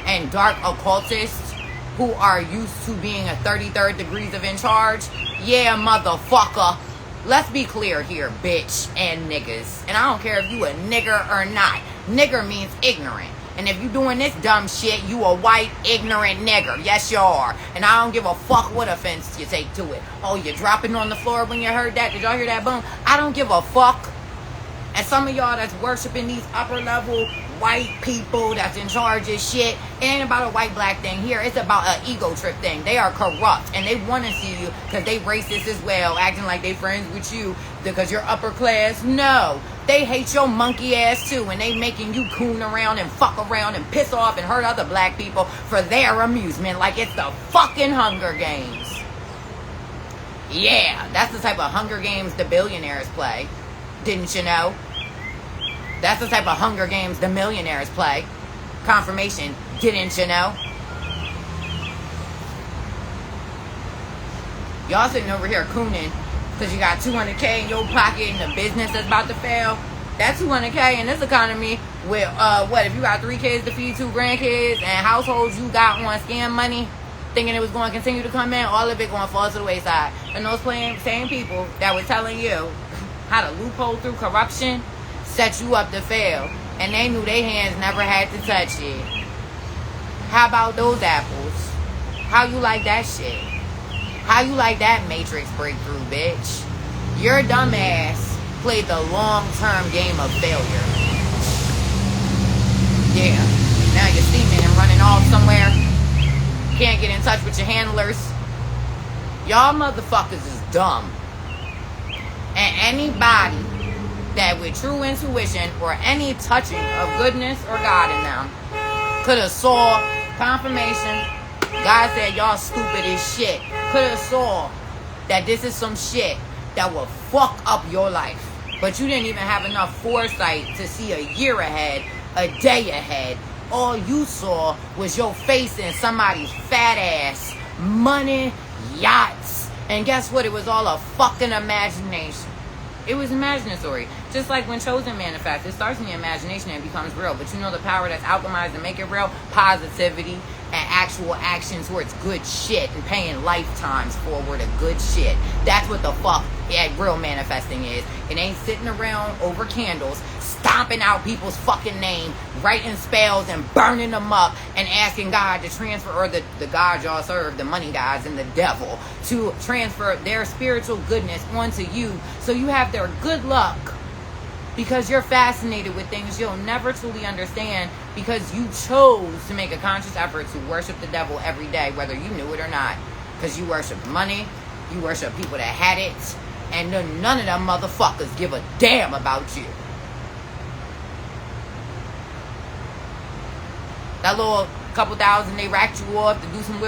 and dark occultists who are used to being a 33rd degrees of in charge. Yeah, motherfucker. Let's be clear here, bitch and niggas. And I don't care if you a nigger or not. Nigger means ignorant. And if you doing this dumb shit, you a white, ignorant nigger. Yes, you are. And I don't give a fuck what offense you take to it. Oh, you're dropping on the floor when you heard that? Did y'all hear that boom? I don't give a fuck. And some of y'all that's worshiping these upper level white people that's in charge of shit, it ain't about a white black thing here. It's about an ego trip thing. They are corrupt and they want to see you because they racist as well, acting like they friends with you because you're upper class. No, they hate your monkey ass too, and they making you coon around and fuck around and piss off and hurt other black people for their amusement like it's the fucking Hunger Games. Yeah, that's the type of Hunger Games the billionaires play. Didn't you know? That's the type of Hunger Games the millionaires play. Confirmation. Didn't you know? Y'all sitting over here cooning because you got $200K in your pocket and the business that's about to fail. That $200K in this economy with, what, if you got 3 kids to feed 2 grandkids and households you got on scam money, thinking it was going to continue to come in, all of it going to fall to the wayside. And those same people that were telling you how to loophole through corruption set you up to fail. And they knew their hands never had to touch it. How about those apples? How you like that shit? How you like that Matrix breakthrough, bitch? Your dumbass played the long-term game of failure. Yeah. Now you're steaming and running off somewhere. Can't get in touch with your handlers. Y'all motherfuckers is dumb. And anybody that with true intuition or any touching of goodness or God in them could have saw confirmation. God said y'all stupid as shit. Could have saw that this is some shit that will fuck up your life. But you didn't even have enough foresight to see a year ahead, a day ahead. All you saw was your face in somebody's fat ass, money, yachts. And guess what? It was all a fucking imagination. It was imaginatory. Just like when chosen manifests, it starts in the imagination and becomes real. But you know the power that's alchemized to make it real? Positivity and actual action towards good shit and paying lifetimes forward to good shit. That's what the fuck real manifesting is. It ain't sitting around over candles, stomping out people's fucking name, writing spells and burning them up and asking God to transfer, or the God y'all serve, the money gods and the devil, to transfer their spiritual goodness onto you so you have their good luck. Because you're fascinated with things you'll never truly understand because you chose to make a conscious effort to worship the devil every day, whether you knew it or not. Because you worship money, you worship people that had it, and none of them motherfuckers give a damn about you. That little couple thousand they racked you off to do some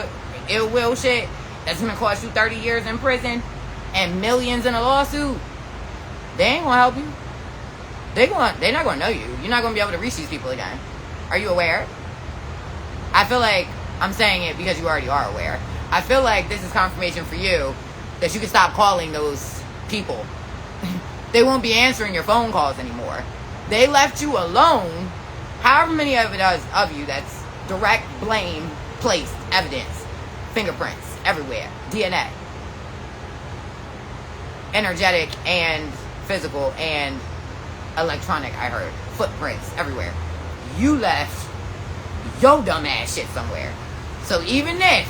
ill will shit that's gonna cost you 30 years in prison and millions in a lawsuit, they ain't gonna help you. They're not gonna know you. You're not gonna be able to reach these people again. Are you aware? I feel like I'm saying it because you already are aware. I feel like this is confirmation for you that you can stop calling those people. They won't be answering your phone calls anymore. They left you alone. However many of you that's direct blame placed, evidence, fingerprints everywhere, DNA, energetic and physical and electronic, I heard. Footprints everywhere. You left your dumb ass shit somewhere. So even if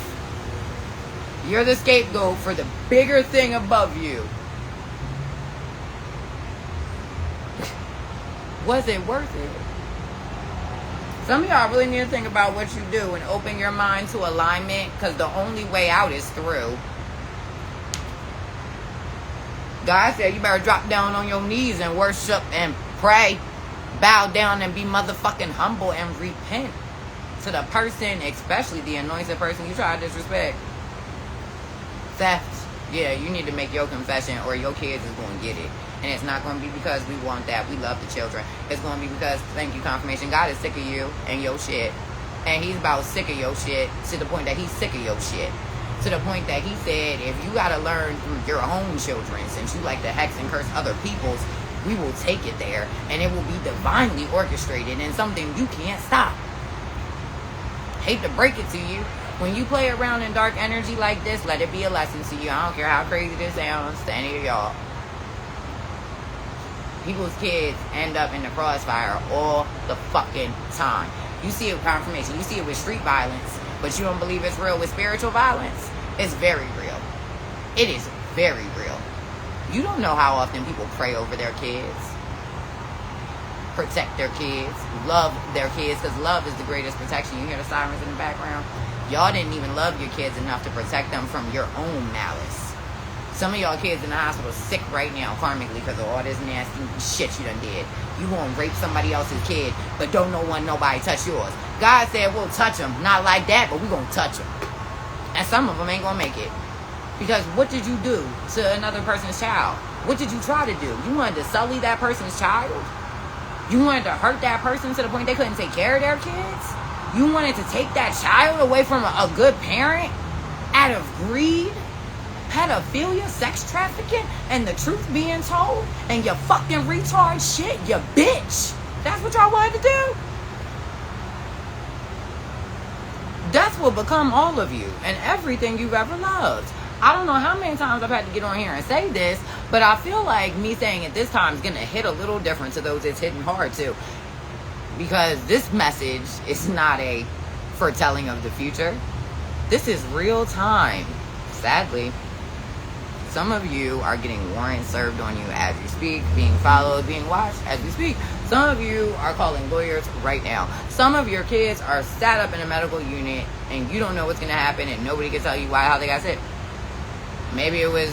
you're the scapegoat for the bigger thing above you, was it worth it? Some of y'all really need to think about what you do and open your mind to alignment, because the only way out is through. God said you better drop down on your knees and worship and pray. Bow down and be motherfucking humble and repent to the person, especially the anointed person you try to disrespect. Theft. Yeah, you need to make your confession or your kids is going to get it. And it's not going to be because we want that. We love the children. It's going to be because, thank you, confirmation, God is sick of you and your shit. And he's about sick of your shit to the point that he's sick of your shit. To the point that he said, if you got to learn through your own children, since you like to hex and curse other people's, we will take it there. And it will be divinely orchestrated and something you can't stop. Hate to break it to you. When you play around in dark energy like this, let it be a lesson to you. I don't care how crazy this sounds to any of y'all. People's kids end up in the crossfire all the fucking time. You see it with confirmation. You see it with street violence. But you don't believe it's real with spiritual violence? It's very real. It is very real. You don't know how often people pray over their kids, protect their kids, love their kids, because love is the greatest protection. You hear the sirens in the background? Y'all didn't even love your kids enough to protect them from your own malice. Some of y'all kids in the hospital sick right now karmically because of all this nasty shit you done did. You gonna rape somebody else's kid, but don't nobody touch yours. God said we'll touch them. Not like that, but we gonna touch them. And some of them ain't gonna make it. Because what did you do to another person's child? What did you try to do? You wanted to sully that person's child? You wanted to hurt that person to the point they couldn't take care of their kids? You wanted to take that child away from a good parent out of greed, pedophilia, sex trafficking, and the truth being told, and you fucking retard shit, you bitch. That's what y'all wanted to do? Death will become all of you and everything you've ever loved. I don't know how many times I've had to get on here and say this, but I feel like me saying it this time is going to hit a little different to those it's hitting hard to. Because this message is not a foretelling of the future. This is real time. Sadly, some of you are getting warrants served on you as you speak, being followed, being watched as we speak. Some of you are calling lawyers right now. Some of your kids are sat up in a medical unit and you don't know what's going to happen and nobody can tell you how they got sick. Maybe it was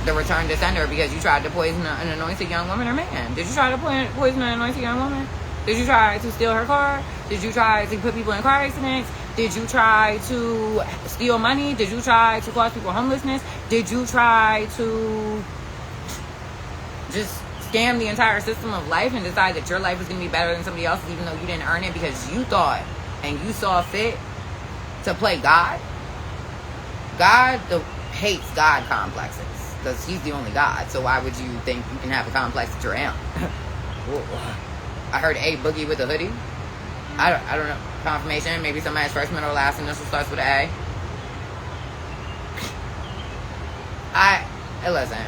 the return to sender because you tried to poison an anointed young woman or man. Did you try to poison an anointed young woman? Did you try to steal her car? Did you try to put people in car accidents? Did you try to steal money? Did you try to cause people homelessness? Did you try to just scam the entire system of life and decide that your life was going to be better than somebody else's even though you didn't earn it because you thought and you saw fit to play God? God hates God complexes because he's the only God. So why would you think you can have a complex that you're in? I heard A Boogie with a hoodie. I don't know. Confirmation. Maybe somebody's first, middle, last initial starts with an A. Listen.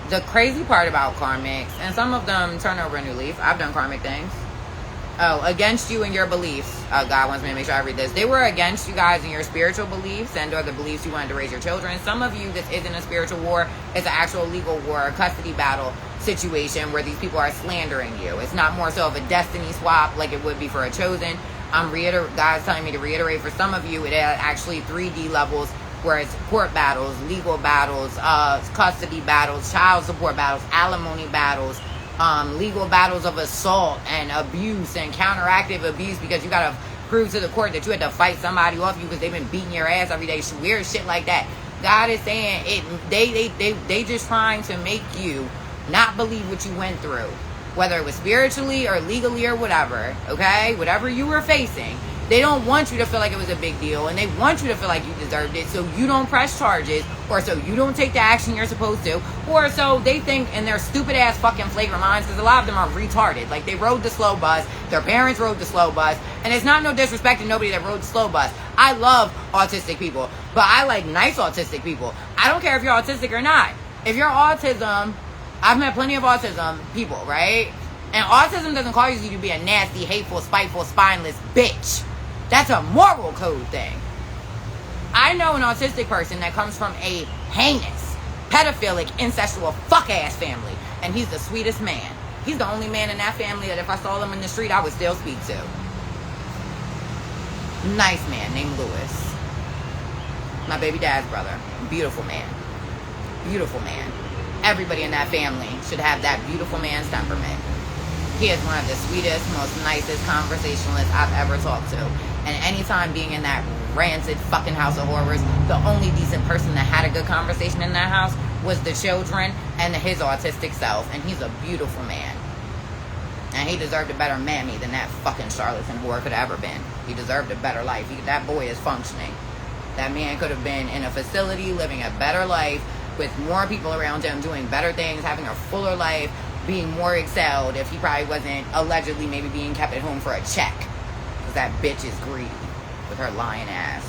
The crazy part about karmics, and some of them turn over a new leaf. I've done karmic things. Oh, against you and your beliefs. God wants me to make sure I read this. They were against you guys and your spiritual beliefs and or the beliefs you wanted to raise your children. Some of you, this isn't a spiritual war. It's an actual legal war, a custody battle situation where these people are slandering you. It's not more so of a destiny swap like it would be for a chosen. God's telling me to reiterate, for some of you, it had actually 3D levels where it's court battles, legal battles, custody battles, child support battles, alimony battles, legal battles of assault and abuse and counteractive abuse because you got to prove to the court that you had to fight somebody off you because they've been beating your ass every day. Weird shit like that. God is saying it. They just trying to make you not believe what you went through, whether it was spiritually or legally or whatever. Okay, whatever you were facing. They don't want you to feel like it was a big deal, and they want you to feel like you deserved it, so you don't press charges, or so you don't take the action you're supposed to, or so they think in their stupid ass fucking flagrant minds, because a lot of them are retarded. Like, they rode the slow bus, their parents rode the slow bus, and it's not no disrespect to nobody that rode the slow bus. I love autistic people, but I like nice autistic people. I don't care if you're autistic or not. If you're autism, I've met plenty of autism people, right? And autism doesn't cause you to be a nasty, hateful, spiteful, spineless bitch. That's a moral code thing. I know an autistic person that comes from a heinous, pedophilic, incestual, fuck-ass family. And he's the sweetest man. He's the only man in that family that if I saw him in the street, I would still speak to. Nice man named Lewis. My baby dad's brother. Beautiful man. Beautiful man. Everybody in that family should have that beautiful man's temperament. He is one of the sweetest, most nicest conversationalists I've ever talked to. And anytime being in that rancid fucking house of horrors, the only decent person that had a good conversation in that house was the children and his autistic self. And he's a beautiful man. And he deserved a better mammy than that fucking charlatan whore could have ever been. He deserved a better life. That boy is functioning. That man could have been in a facility, living a better life, with more people around him, doing better things, having a fuller life, being more excelled if he probably wasn't allegedly maybe being kept at home for a check. Because that bitch is greedy with her lying ass.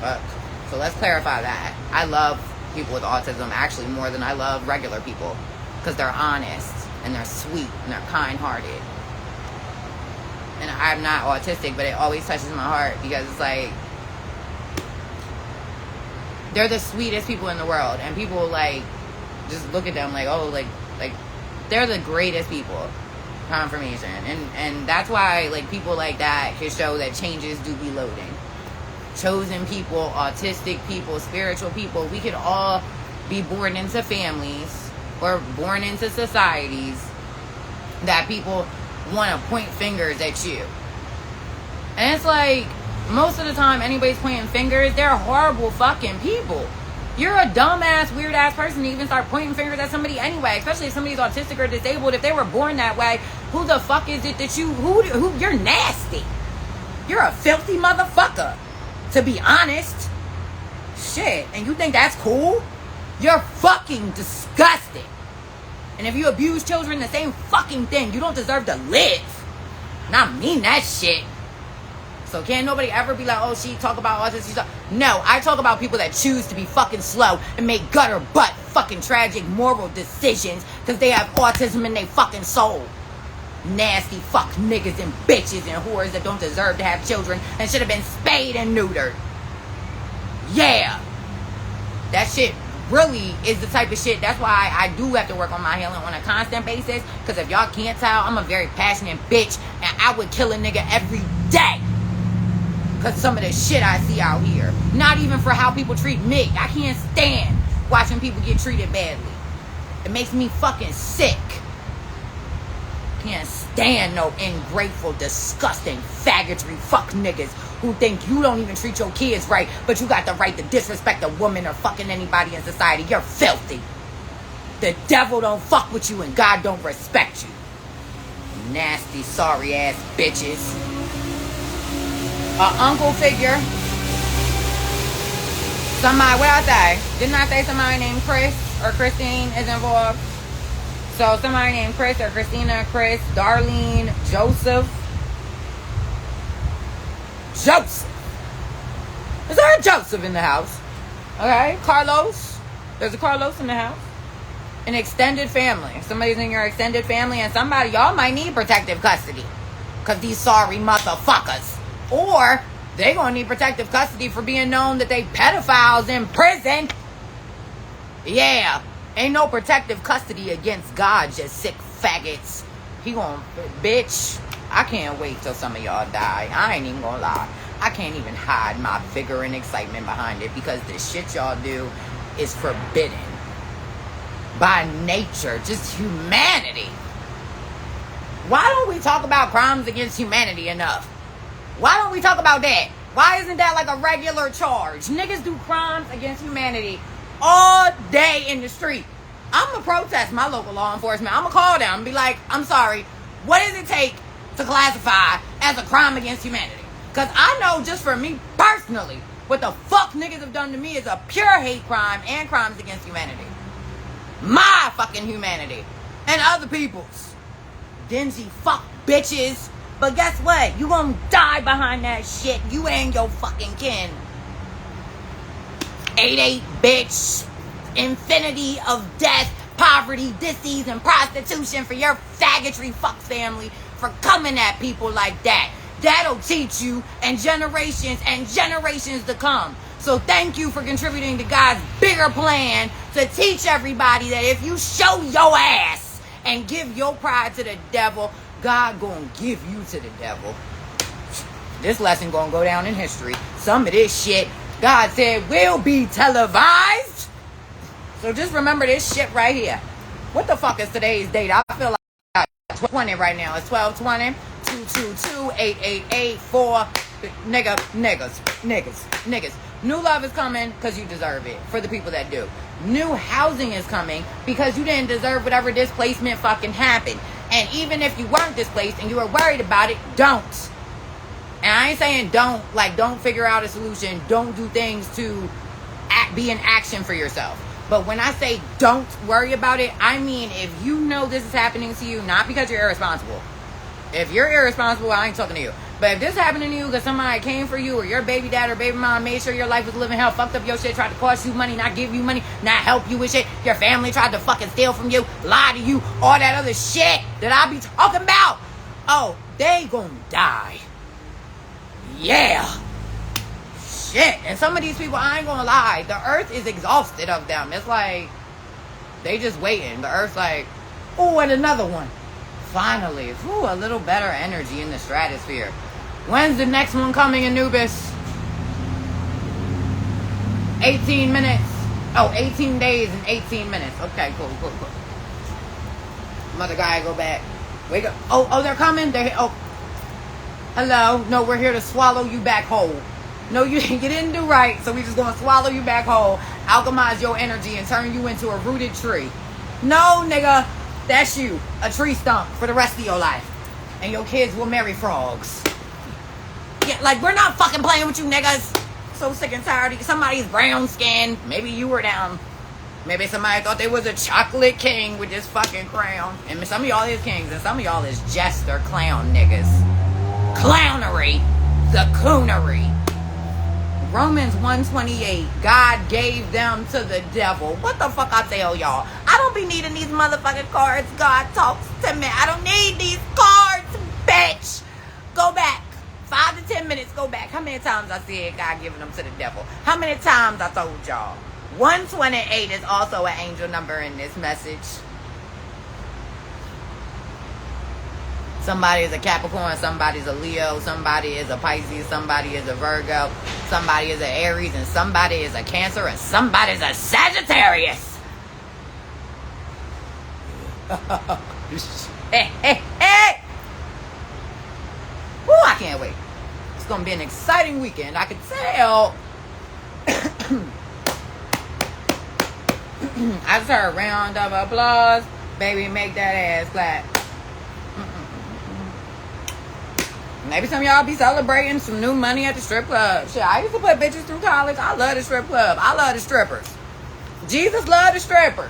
Fuck. So let's clarify that. I love people with autism actually more than I love regular people. Because they're honest and they're sweet and they're kind-hearted. And I'm not autistic, but it always touches my heart because it's like, they're the sweetest people in the world, and people like just look at them like, oh, like they're the greatest people. Confirmation. And that's why like people like that can show that changes do be loading. Chosen people, autistic people, spiritual people, we could all be born into families or born into societies that people want to point fingers at you. And it's like, most of the time, anybody's pointing fingers, they're horrible fucking people. You're a dumbass, weird ass person to even start pointing fingers at somebody anyway, especially if somebody's autistic or disabled. If they were born that way, who the fuck is it that who you're nasty. You're a filthy motherfucker, to be honest. Shit, and you think that's cool? You're fucking disgusting. And if you abuse children, the same fucking thing. You don't deserve to live. And I mean that shit. So can't nobody ever be like, oh, she talk about autism. No, I talk about people that choose to be fucking slow and make gutter butt fucking tragic moral decisions because they have autism in their fucking soul. Nasty fuck niggas and bitches and whores that don't deserve to have children and should have been spayed and neutered. Yeah. That shit really is the type of shit. That's why I do have to work on my healing on a constant basis. Because if y'all can't tell, I'm a very passionate bitch. And I would kill a nigga every day. Because some of the shit I see out here. Not even for how people treat me. I can't stand watching people get treated badly. It makes me fucking sick. Can't stand no ungrateful, disgusting, faggotry fuck niggas who think you don't even treat your kids right, but you got the right to disrespect a woman or fucking anybody in society. You're filthy. The devil don't fuck with you and God don't respect you. Nasty, sorry ass bitches. Uncle figure. Somebody, what I say? Didn't I say somebody named Chris or Christine is involved? So somebody named Chris or Christina, Chris, Darlene, Joseph. Is there a Joseph in the house? Okay, Carlos. There's a Carlos in the house. An extended family. Somebody's in your extended family and somebody, y'all might need protective custody. Because these sorry motherfuckers. Or they gonna need protective custody for being known that they pedophiles in prison. Yeah. Ain't no protective custody against God, just sick faggots. He gonna, bitch, I can't wait till some of y'all die. I ain't even gonna lie. I can't even hide my vigor and excitement behind it because the shit y'all do is forbidden. By nature, just humanity. Why don't we talk about crimes against humanity enough? Why don't we talk about that? Why isn't that like a regular charge? Niggas do crimes against humanity all day in the street. I'm going to protest my local law enforcement. I'm going to call them and be like, I'm sorry, what does it take to classify as a crime against humanity? Because I know just for me personally, what the fuck niggas have done to me is a pure hate crime and crimes against humanity. My fucking humanity. And other people's. Dingy fuck bitches. But guess what? You gonna die behind that shit. You and your fucking kin. 8-8 bitch. Infinity of death, poverty, disease, and prostitution for your faggotry fuck family for coming at people like that. That'll teach you and generations to come. So thank you for contributing to God's bigger plan to teach everybody that if you show your ass and give your pride to the devil, God gonna give you to the devil. This lesson gonna go down in history. Some of this shit, God said, will be televised. So just remember this shit right here. What the fuck is today's date? I feel like 20 right now. It's 12/20. 222-888-4. Niggas. New love is coming because you deserve it. For the people that do. New housing is coming because you didn't deserve whatever displacement fucking happened. And even if you weren't displaced and you were worried about it, don't. And I ain't saying don't figure out a solution. Don't do things to be an action for yourself. But when I say don't worry about it, I mean if you know this is happening to you, not because you're irresponsible. If you're irresponsible, I ain't talking to you. But if this is happening to you because somebody came for you or your baby dad or baby mom made sure your life was living hell, fucked up your shit, tried to cost you money, not give you money, not help you with shit, your family tried to fucking steal from you, lie to you, all that other shit that I be talking about, oh, they gonna die. Yeah. Shit. And some of these people, I ain't gonna lie, the earth is exhausted of them. It's like, they just waiting. The earth's like, oh, and another one. Finally, a little better energy in the stratosphere. When's the next one coming, Anubis? 18 minutes. Oh, 18 days and 18 minutes. Okay, cool. Mother guy, go back. Wake up. Oh, they're coming. Hello? No, we're here to swallow you back whole. No, you didn't do right, so we just gonna swallow you back whole, alchemize your energy, and turn you into a rooted tree. No, nigga, that's you, a tree stump for the rest of your life. And your kids will marry frogs. Yeah, like, we're not fucking playing with you niggas. So sick and tired of somebody's brown skin. Maybe you were down. Maybe somebody thought they was a chocolate king with this fucking crown. And some of y'all is kings, and some of y'all is jester clown niggas. Clownery. The coonery. Romans 1:28. God gave them to the devil. What the fuck I tell y'all? I don't be needing these motherfucking cards. God talks to me. I don't need these cards, bitch. Go back. 5 to 10 minutes, go back. How many times I said God giving them to the devil? How many times I told y'all? 128 is also an angel number in this message. Somebody is a Capricorn, somebody's a Leo, somebody is a Pisces, somebody is a Virgo, somebody is an Aries, and somebody is a Cancer, and somebody's a Sagittarius. Hey, hey, hey! Woo, I can't wait. It's going to be an exciting weekend. I can tell. I just heard a round of applause. Baby, make that ass clap. Maybe some of y'all be celebrating some new money at the strip club. Shit, I used to put bitches through college. I love the strip club. I love the strippers. Jesus loved the strippers.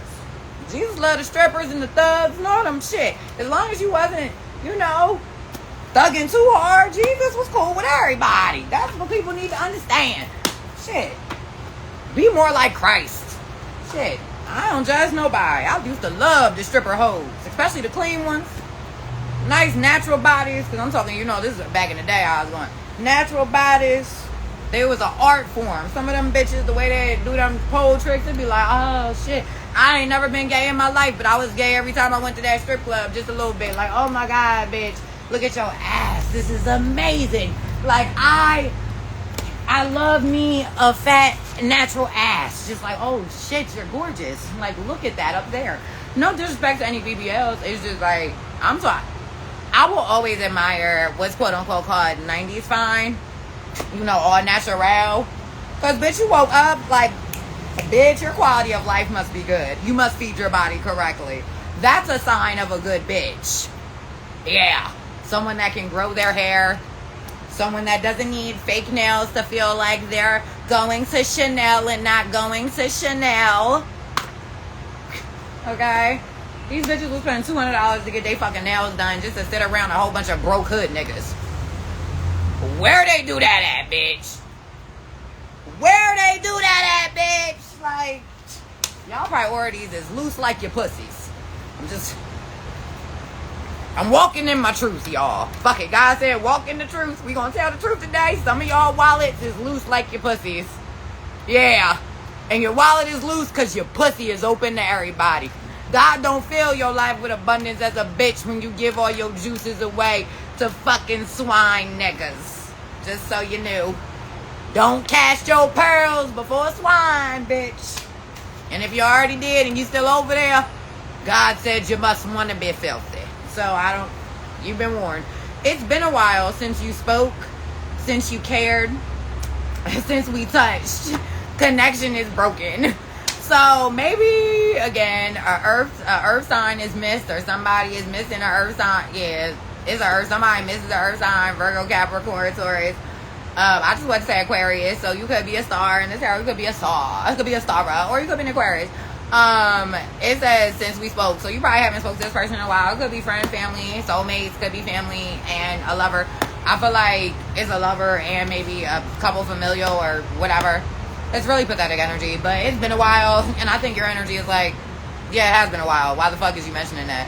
Jesus loved the strippers and the thugs and all them shit. As long as you wasn't, thugging too hard, Jesus was cool with everybody. That's what people need to understand. Shit. Be more like Christ. Shit. I don't judge nobody. I used to love the stripper hoes, especially the clean ones. Nice natural bodies, because I'm talking, this is back in the day I was going. Natural bodies. There was an art form. Some of them bitches, the way they do them pole tricks, they'd be like, oh shit. I ain't never been gay in my life, but I was gay every time I went to that strip club, just a little bit. Like, oh my God, bitch. Look at your ass. This is amazing. Like, I love me a fat, natural ass. Just like, oh shit, you're gorgeous. Like, look at that up there. No disrespect to any BBLs. It's just like, I will always admire what's quote unquote called 90s fine. All natural. Because, bitch, you woke up like, bitch, your quality of life must be good. You must feed your body correctly. That's a sign of a good bitch. Yeah. Someone that can grow their hair. Someone that doesn't need fake nails to feel like they're going to Chanel and not going to Chanel. Okay? These bitches will spend $200 to get their fucking nails done just to sit around a whole bunch of broke hood niggas. Where they do that at, bitch? Where they do that at, bitch? Like, y'all priorities is loose like your pussies. I'm walking in my truth, y'all. Fuck it. God said walk in the truth. We gonna tell the truth today. Some of y'all wallets is loose like your pussies. Yeah. And your wallet is loose because your pussy is open to everybody. God don't fill your life with abundance as a bitch when you give all your juices away to fucking swine niggas. Just so you knew. Don't cast your pearls before swine, bitch. And if you already did and you still over there, God said you must want to be filthy. So you've been warned. It's been a while since you spoke, since you cared, since we touched. Connection is broken. So maybe again, a earth sign is missed, or somebody is missing an earth sign. Yeah, it's an earth. Somebody misses an earth sign. Virgo, Capricorn, Taurus. I just want to say Aquarius. So you could be a star in this tarot. You could be a star. It could be a star, or you could be an Aquarius. It says since we spoke, so you probably haven't spoke to this person in a while. It could be friend, family, soulmates, could be family and a lover. I feel like it's a lover and maybe a couple familial or whatever. It's really pathetic energy, but it's been a while, and I think your energy is like, yeah, it has been a while. Why the fuck is you mentioning that?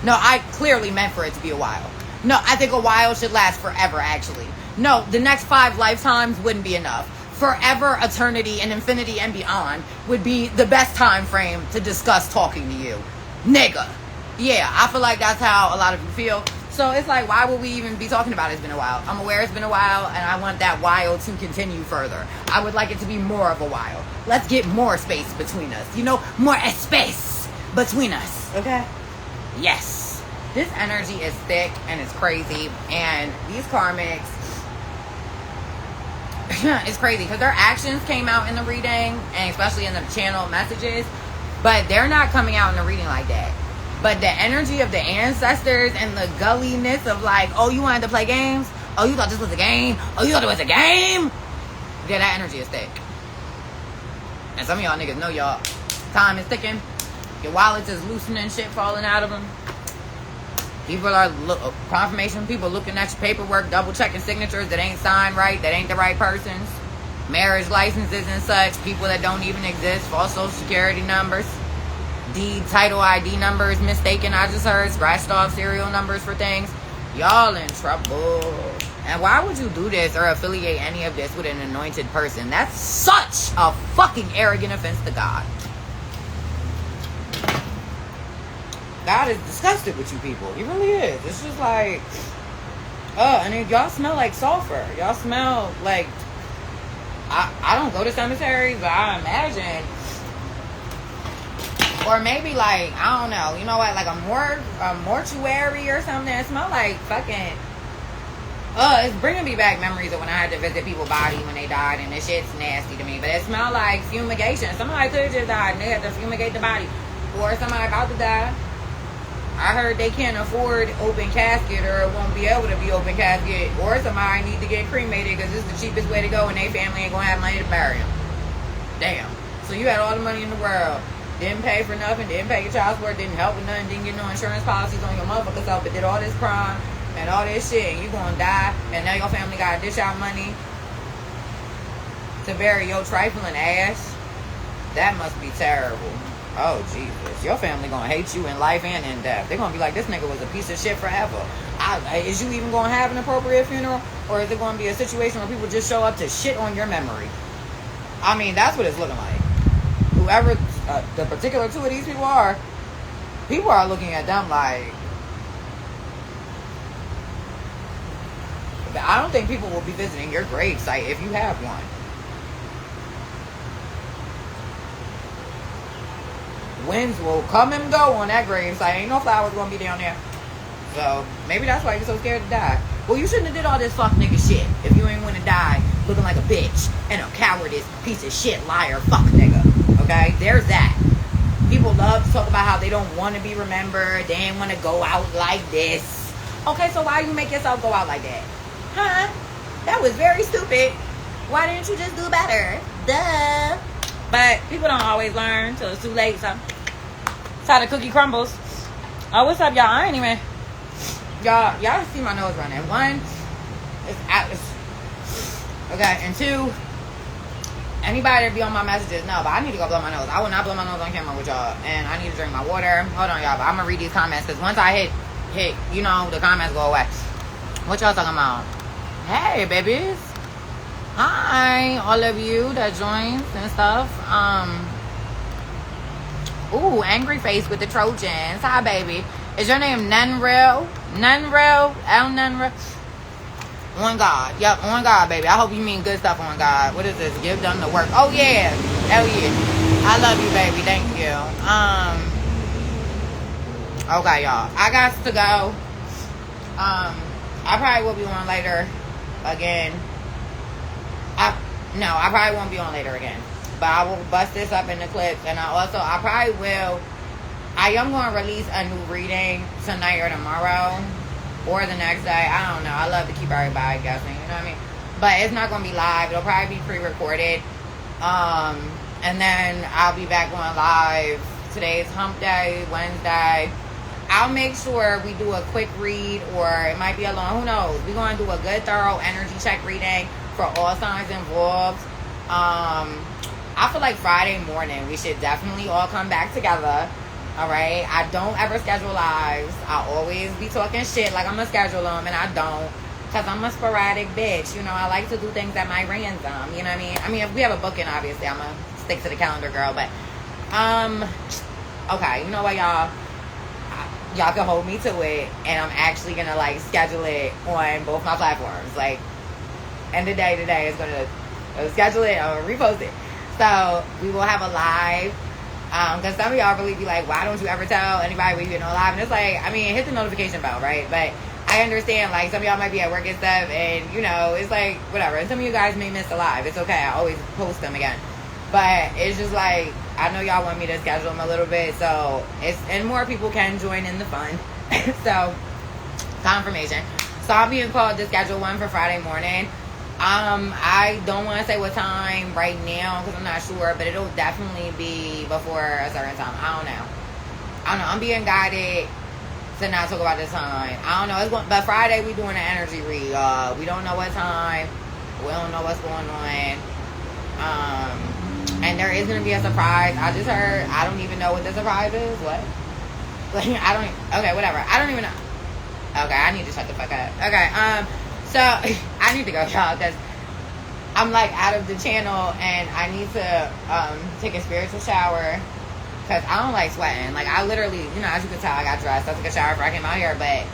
No, I clearly meant for it to be a while. No, I think a while should last forever, actually. No, the next 5 lifetimes wouldn't be enough. Forever, eternity, and infinity and beyond would be the best time frame to discuss talking to you. Nigga. Yeah, I feel like that's how a lot of you feel. So it's like, why would we even be talking about it? It's been a while. I'm aware it's been a while, and I want that while to continue further. I would like it to be more of a while. Let's get more space between us. More space between us. Okay? Yes. This energy is thick and it's crazy. And these karmics, it's crazy because their actions came out in the reading, and especially in the channel messages, but they're not coming out in the reading like that. But the energy of the ancestors and the gulliness of like, oh, you wanted to play games? Oh, you thought this was a game? Oh, you thought it was a game? Yeah, that energy is thick. And some of y'all niggas know y'all time is ticking. Your wallets is loosening, shit falling out of them. People are confirmation. People looking at your paperwork, double checking signatures that ain't signed right, that ain't the right person's. Marriage licenses and such. People that don't even exist. False social security numbers. Deed, title, ID numbers mistaken. I just heard scratched off serial numbers for things. Y'all in trouble. And why would you do this or affiliate any of this with an anointed person? That's such a fucking arrogant offense to God. God is disgusted with you people. He really is. It's just like, and then y'all smell like sulfur. Y'all smell like, I don't go to cemeteries, but I imagine, or maybe like, I don't know, you know what, like a mortuary or something that smell like fucking, it's bringing me back memories of when I had to visit people's body when they died, and this shit's nasty to me, but it smelled like fumigation. Somebody could have just died and they had to fumigate the body, or somebody about to die. I heard they can't afford open casket, or it won't be able to be open casket, or somebody need to get cremated because this is the cheapest way to go and they family ain't gonna have money to bury them. Damn. So you had all the money in the world, didn't pay for nothing, didn't pay your child support, didn't help with nothing, didn't get no insurance policies on your motherfuckers self, but did all this crime and all this shit, and you gonna die, and now your family gotta dish out money to bury your trifling ass. That must be terrible. Oh, Jesus. Your family gonna hate you in life and in death. They're gonna be like, this nigga was a piece of shit forever. Is you even gonna have an appropriate funeral? Or is it gonna be a situation where people just show up to shit on your memory? I mean, that's what it's looking like. Whoever the particular two of these people are looking at them like, I don't think people will be visiting your grave site if you have one. Winds will come and go on that grave site. Ain't no flowers gonna be down there. So maybe that's why you're so scared to die. Well, you shouldn't have did all this fuck nigga shit if you ain't want to die looking like a bitch and a cowardice piece of shit liar fuck nigga. Okay, there's that. People love to talk about how they don't want to be remembered. They ain't want to go out like this. Okay, so why you make yourself go out like that? Huh? That was very stupid. Why didn't you just do better? Duh. But people don't always learn till it's too late, so that's how the cookie crumbles. Oh, what's up, y'all? I ain't even... Y'all see my nose running. One, okay, and two, anybody that be on my messages, no, but I need to go blow my nose. I will not blow my nose on camera with y'all. And I need to drink my water. Hold on, y'all, but I'm going to read these comments, because once I hit, you know, the comments go away. What y'all talking about? Hey, babies. Hi, all of you that joins and stuff. Ooh, angry face with the Trojans. Hi, baby. Is your name Nenrel? Nenrel? El Nenrel? On God. Yep, on God, baby. I hope you mean good stuff on God. What is this? Give them the work. Oh, yeah. Hell yeah. I love you, baby. Thank you. Okay, y'all. I got to go. I probably will be on later again. No, I probably won't be on later again. But I will bust this up in the clips. And I probably will. I am going to release a new reading tonight or tomorrow. Or the next day. I don't know. I love to keep everybody guessing. You know what I mean? But it's not going to be live. It'll probably be pre-recorded. And then I'll be back on live. Today's hump day, Wednesday. I'll make sure we do a quick read. Or it might be a long. Who knows? We're going to do a good, thorough energy check reading for all signs involved. I feel like Friday morning we should definitely all come back together. Alright? I don't ever schedule lives. I always be talking shit like I'm gonna schedule them, and I don't, because I'm a sporadic bitch. You know, I like to do things at my random. You know what I mean? I mean, if we have a booking, obviously I'm gonna stick to the calendar, girl. But okay, you know what, y'all can hold me to it, and I'm actually gonna like schedule it on both my platforms. Like, end of day today is gonna schedule it or repost it. So we will have a live Because some of y'all really be like, why don't you ever tell anybody when you get on live? And it's like, I mean, hit the notification bell, right? But I understand, like, some of y'all might be at work and stuff, and, you know, it's like, whatever. And some of you guys may miss a live. It's okay. I always post them again. But it's just like, I know y'all want me to schedule them a little bit, so and more people can join in the fun. So, confirmation. So, I'm being called to schedule one for Friday morning. I don't want to say what time right now because I'm not sure, but it'll definitely be before a certain time. I don't know. I'm being guided to not talk about the time. I don't know. But Friday we doing an energy read. We don't know what time. We don't know what's going on. And there is gonna be a surprise. I just heard. I don't even know what the surprise is. What? Like I don't. Okay, whatever. I don't even know. Okay, I need to shut the fuck up. Okay. So, I need to go, y'all, because I'm, like, out of the channel, and I need to take a spiritual shower, because I don't like sweating. Like, I literally, you know, as you can tell, I got dressed. I took a shower before I came out here, but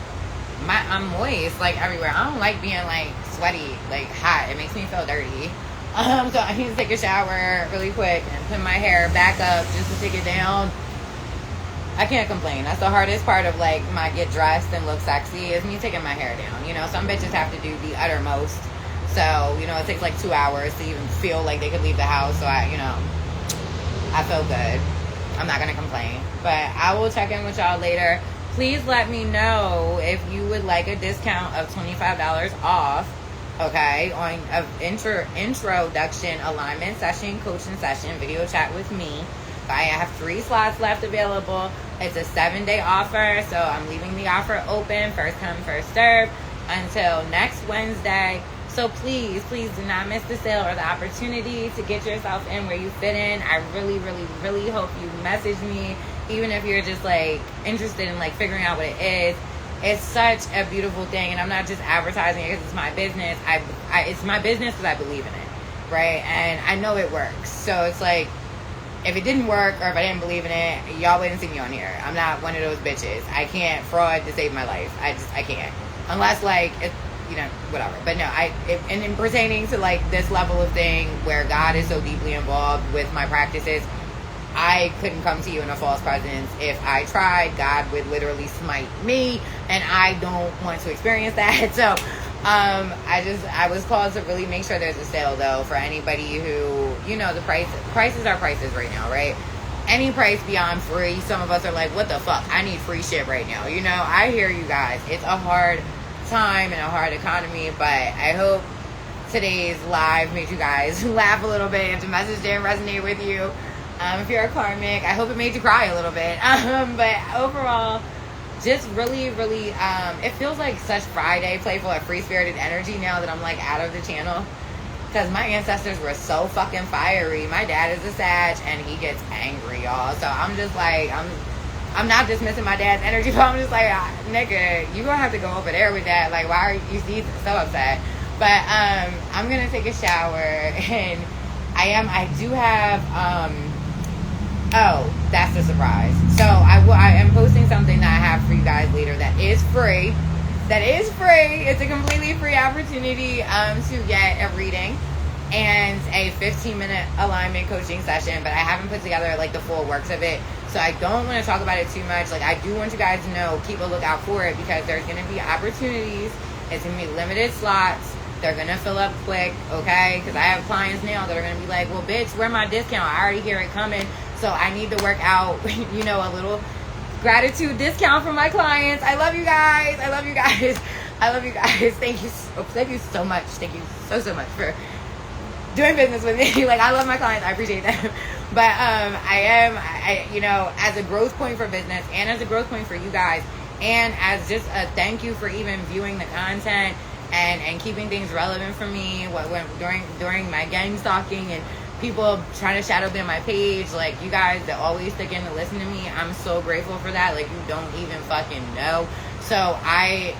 I'm moist, like, everywhere. I don't like being, like, sweaty, like, hot. It makes me feel dirty. So, I need to take a shower really quick and put my hair back up just to take it down. I can't complain. That's the hardest part of, like, my get dressed and look sexy is me taking my hair down. You know, some bitches have to do the uttermost. So, you know, it takes, like, 2 hours to even feel like they could leave the house. So, I feel good. I'm not going to complain. But I will check in with y'all later. Please let me know if you would like a discount of $25 off, okay, on an introduction alignment session, coaching session, video chat with me. I have 3 slots left available. It's a 7-day offer, so I'm leaving the offer open, first come, first serve, until next Wednesday. So please, please do not miss the sale or the opportunity to get yourself in where you fit in. I really, really, really hope you message me, even if you're just, like, interested in, like, figuring out what it is. It's such a beautiful thing, and I'm not just advertising it because it's my business. It's my business because I believe in it, right? And I know it works. So it's like, if it didn't work or if I didn't believe in it, y'all wouldn't see me on here. I'm not one of those bitches. I can't fraud to save my life. I can't. Unless, like, you know, whatever. But no, and in pertaining to, like, this level of thing where God is so deeply involved with my practices, I couldn't come to you in a false presence. If I tried, God would literally smite me, and I don't want to experience that. So, I was called to really make sure there's a sale, though, for anybody who, you know, the prices are prices right now, right? Any price beyond free, some of us are like, what the fuck? I need free shit right now. You know, I hear you guys. It's a hard time and a hard economy, but I hope today's live made you guys laugh a little bit. If the message didn't resonate with you, if you're a karmic, I hope it made you cry a little bit. But overall, just really, really, it feels like such Friday, playful, and free-spirited energy now that I'm, like, out of the channel. Because my ancestors were so fucking fiery. My dad is a Sag, and he gets angry, y'all. So I'm just, like, I'm not dismissing my dad's energy, but I'm just like, nigga, you gonna have to go over there with that. Like, why are you so upset? But I'm going to take a shower, and I do have... Oh, that's the surprise. So I am posting something that I have for you guys later that is free. It's a completely free opportunity to get a reading and a 15-minute alignment coaching session. But I haven't put together, like, the full works of it. So I don't want to talk about it too much. Like, I do want you guys to know, keep a lookout for it, because there's going to be opportunities. It's going to be limited slots. They're going to fill up quick, okay? Because I have clients now that are going to be like, well, bitch, where's my discount? I already hear it coming. So I need to work out, you know, a little gratitude discount for my clients. I love you guys. Thank you so much. Thank you so much for doing business with me. Like, I love my clients. I appreciate them. But I you know, as a growth point for business and as a growth point for you guys, and as just a thank you for even viewing the content and keeping things relevant for me during my gang stalking and people trying to shadow ban my page, like, you guys that always stick in to listen to me, I'm so grateful for that. Like, you don't even fucking know. So I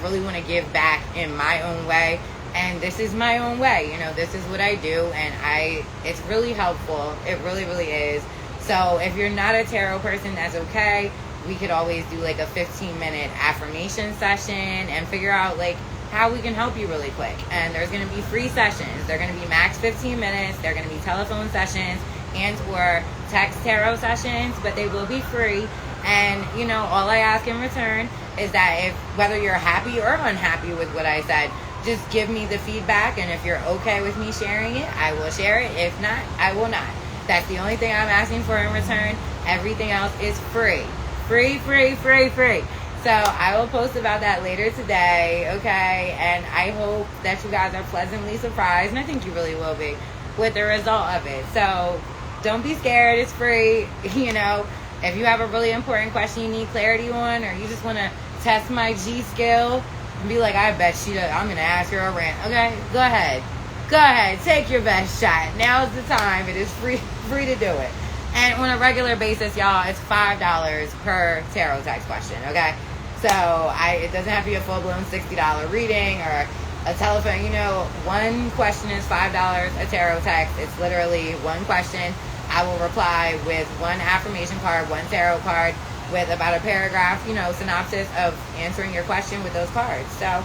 really want to give back in my own way, and this is my own way. You know, this is what I do, and it's really helpful. It really, really is. So if you're not a tarot person, that's okay. We could always do, like, a 15-minute affirmation session and figure out, like, how we can help you really quick. And there's going to be free sessions. They're going to be max 15 minutes. They're going to be telephone sessions. and or text tarot sessions, but they will be free. And, you know, all I ask in return is that if, whether you're happy or unhappy with what I said, just give me the feedback. And if you're okay with me sharing it, I will share it. If not, I will not. That's the only thing I'm asking for in return. Everything else is free. Free, free, free, free. So I will post about that later today, okay? And I hope that you guys are pleasantly surprised, and I think you really will be, with the result of it. So don't be scared. It's free, you know. If you have a really important question you need clarity on, or you just want to test my G skill and be like, I bet I'm going to ask her a rant. Okay, go ahead. Go ahead. Take your best shot. Now's the time. It is free to do it. And on a regular basis, y'all, it's $5 per tarot text question, okay? So it doesn't have to be a full-blown $60 reading or a telephone. You know, one question is $5 a tarot text. It's literally one question. I will reply with one affirmation card, one tarot card, with about a paragraph, you know, synopsis of answering your question with those cards. So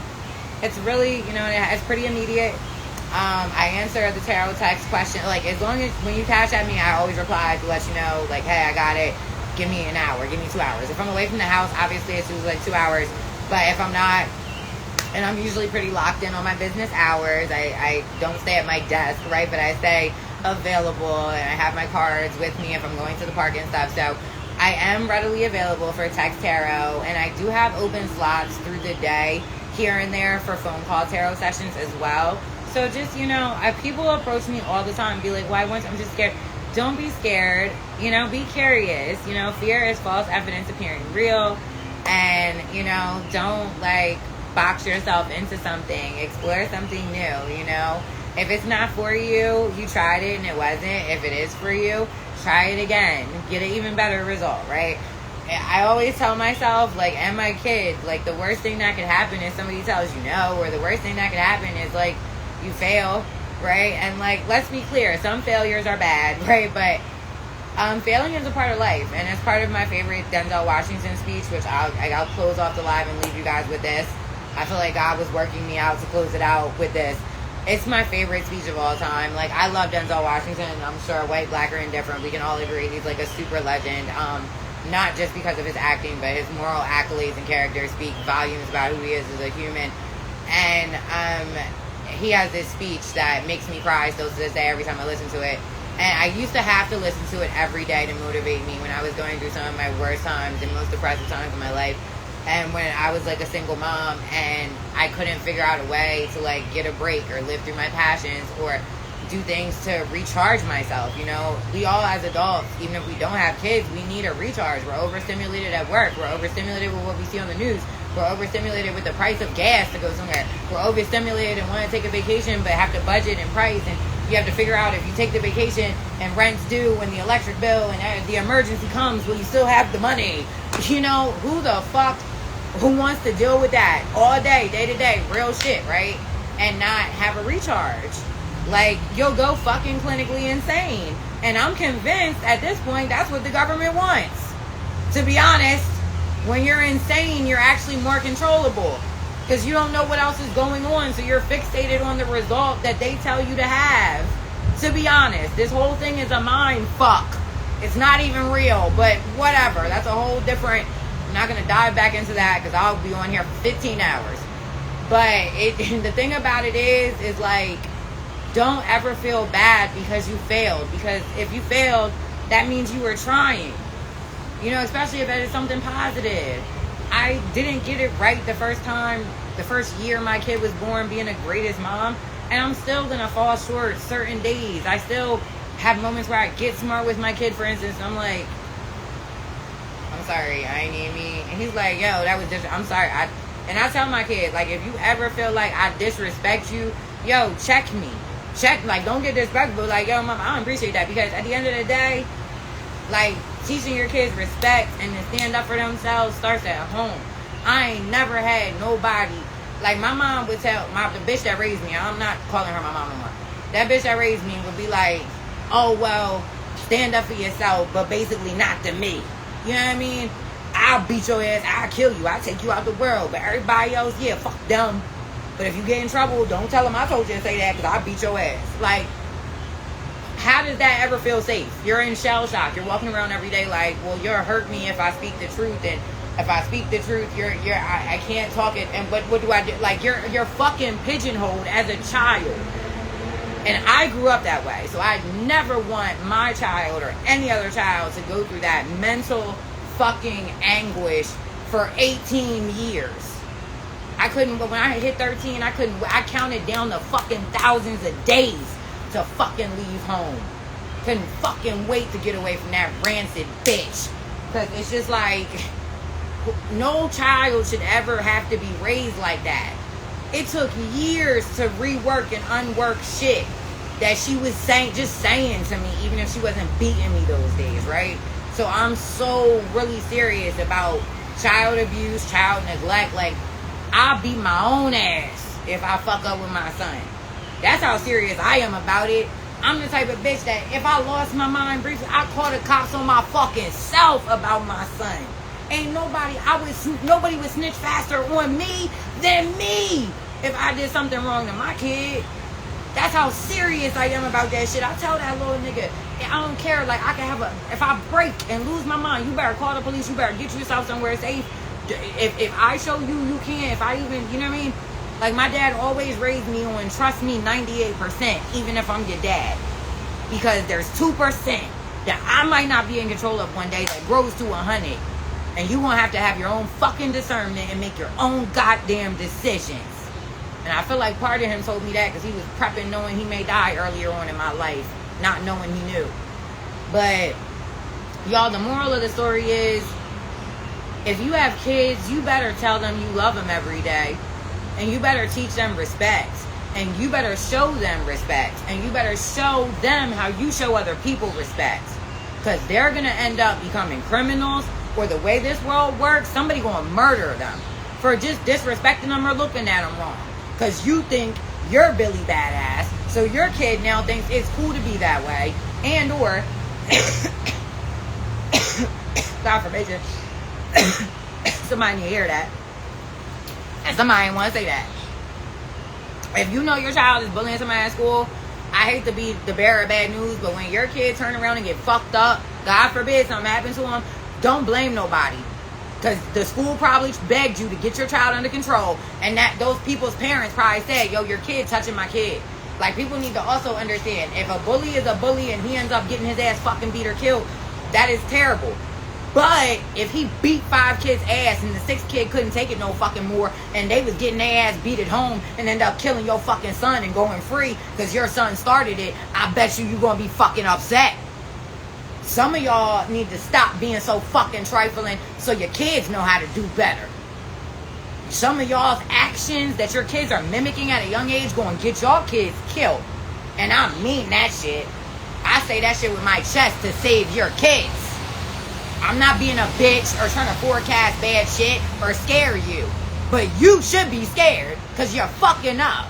it's really, you know, it's pretty immediate. I answer the tarot text question, like, as long as, when you cash at me, I always reply to let you know, like, hey, I got it. Give me an hour. Give me 2 hours. If I'm away from the house, obviously it's usually like 2 hours. But if I'm not, and I'm usually pretty locked in on my business hours, I don't stay at my desk, right? But I stay available, and I have my cards with me if I'm going to the park and stuff. So I am readily available for text tarot, and I do have open slots through the day here and there for phone call tarot sessions as well. So just, you know, people approach me all the time and be like, why once I'm just scared. Don't be scared, you know, be curious. You know, fear is false evidence appearing real. And, you know, don't like box yourself into something. Explore something new, you know. If it's not for you, you tried it and it wasn't. If it is for you, try it again. Get an even better result, right? I always tell myself, like, and my kids, like, the worst thing that could happen is somebody tells you no, or the worst thing that could happen is, like, you fail, right? And, like, let's be clear, some failures are bad, right? But failing is a part of life, and it's part of my favorite Denzel Washington speech, which I'll close off the live and leave you guys with this. I feel like God was working me out to close it out with this. It's my favorite speech of all time. Like, I love Denzel Washington. I'm sure white, black, or indifferent, we can all agree he's like a super legend. Not just because of his acting, but his moral accolades and character speak volumes about who he is as a human. And he has this speech that makes me cry still to this day every time I listen to it. And I used to have to listen to it every day to motivate me when I was going through some of my worst times and most depressive times in my life. And when I was like a single mom and I couldn't figure out a way to like get a break or live through my passions or do things to recharge myself, you know. We all as adults, even if we don't have kids, we need a recharge. We're overstimulated at work. We're overstimulated with what we see on the news. We're overstimulated with the price of gas to go somewhere. We're overstimulated and want to take a vacation but have to budget and price, and you have to figure out if you take the vacation and rent's due and the electric bill and the emergency comes, will you still have the money? You know, who the fuck who wants to deal with that all day to day, real shit, right? And not have a recharge. Like, you'll go fucking clinically insane. And I'm convinced at this point that's what the government wants. To be honest, when you're insane, you're actually more controllable. Because you don't know what else is going on, so you're fixated on the result that they tell you to have. To be honest, this whole thing is a mind fuck. It's not even real, but whatever. That's a whole different... I'm not going to dive back into that because I'll be on here for 15 hours. But the thing about it is like, don't ever feel bad because you failed. Because if you failed, that means you were trying. You know, especially if it is something positive. I didn't get it right the first time, the first year my kid was born, being the greatest mom. And I'm still going to fall short certain days. I still have moments where I get smart with my kid, for instance. And I'm like, I'm sorry, I ain't need me. And he's like, yo, that was just, I'm sorry. And I tell my kids, like, if you ever feel like I disrespect you, yo, check me. Check, like, don't get disrespectful. Like, yo, mom, I don't appreciate that. Because at the end of the day, like, teaching your kids respect and to stand up for themselves starts at home. I ain't never had nobody, like, my mom would tell, the bitch that raised me, I'm not calling her my mom no more. That bitch that raised me would be like, oh, well, stand up for yourself, but basically not to me. You know what I mean? I'll beat your ass, I'll kill you, I'll take you out the world. But everybody else, yeah, fuck them. But if you get in trouble, don't tell them I told you to say that because I'll beat your ass. Like, how does that ever feel safe? You're in shell shock. You're walking around every day like, well, you'll hurt me if I speak the truth, and if I speak the truth, I can't talk it. And what do I do? Like, you're fucking pigeonholed as a child. And I grew up that way, so I never want my child or any other child to go through that mental fucking anguish for 18 years. I couldn't, when I hit 13, I counted down the fucking thousands of days to fucking leave home. Couldn't fucking wait to get away from that rancid bitch. Because it's just like, no child should ever have to be raised like that. It took years to rework and unwork shit that she was just saying to me, even if she wasn't beating me those days, right? So I'm so really serious about child abuse, child neglect. Like, I'll beat my own ass if I fuck up with my son. That's how serious I am about it. I'm the type of bitch that if I lost my mind briefly, I call the cops on my fucking self about my son. Ain't nobody would snitch faster on me than me if I did something wrong to my kid. That's how serious I am about that shit. I tell that little nigga, I don't care. Like, I can if I break and lose my mind, you better call the police. You better get yourself somewhere safe. If I show you, you can. If I even, you know what I mean? Like, my dad always raised me on, trust me, 98%, even if I'm your dad. Because there's 2% that I might not be in control of one day that grows to 100. And you won't have to have your own fucking discernment and make your own goddamn decisions. And I feel like part of him told me that because he was prepping knowing he may die earlier on in my life, not knowing he knew. But, y'all, the moral of the story is, if you have kids, you better tell them you love them every day. And you better teach them respect. And you better show them respect. And you better show them how you show other people respect. Because they're going to end up becoming criminals. Or the way this world works, somebody going to murder them for just disrespecting them or looking at them wrong. Because you think you're Billy Badass. So your kid now thinks it's cool to be that way. And or, God forbid you, somebody need to hear that. And somebody ain't want to say that. If you know your child is bullying somebody at school, I hate to be the bearer of bad news, but when your kid turn around and get fucked up, God forbid something happens to them, don't blame nobody. Because the school probably begged you to get your child under control. And that those people's parents probably said, yo, your kid touching my kid. Like, people need to also understand, if a bully is a bully and he ends up getting his ass fucking beat or killed, that is terrible. But if he beat 5 kids' ass and the 6th kid couldn't take it no fucking more, and they was getting their ass beat at home and end up killing your fucking son and going free because your son started it, I bet you gonna be fucking upset. Some of y'all need to stop being so fucking trifling so your kids know how to do better. Some of y'all's actions that your kids are mimicking at a young age going to get your kids killed. And I mean that shit. I say that shit with my chest to save your kids. I'm not being a bitch or trying to forecast bad shit or scare you. But you should be scared because you're fucking up.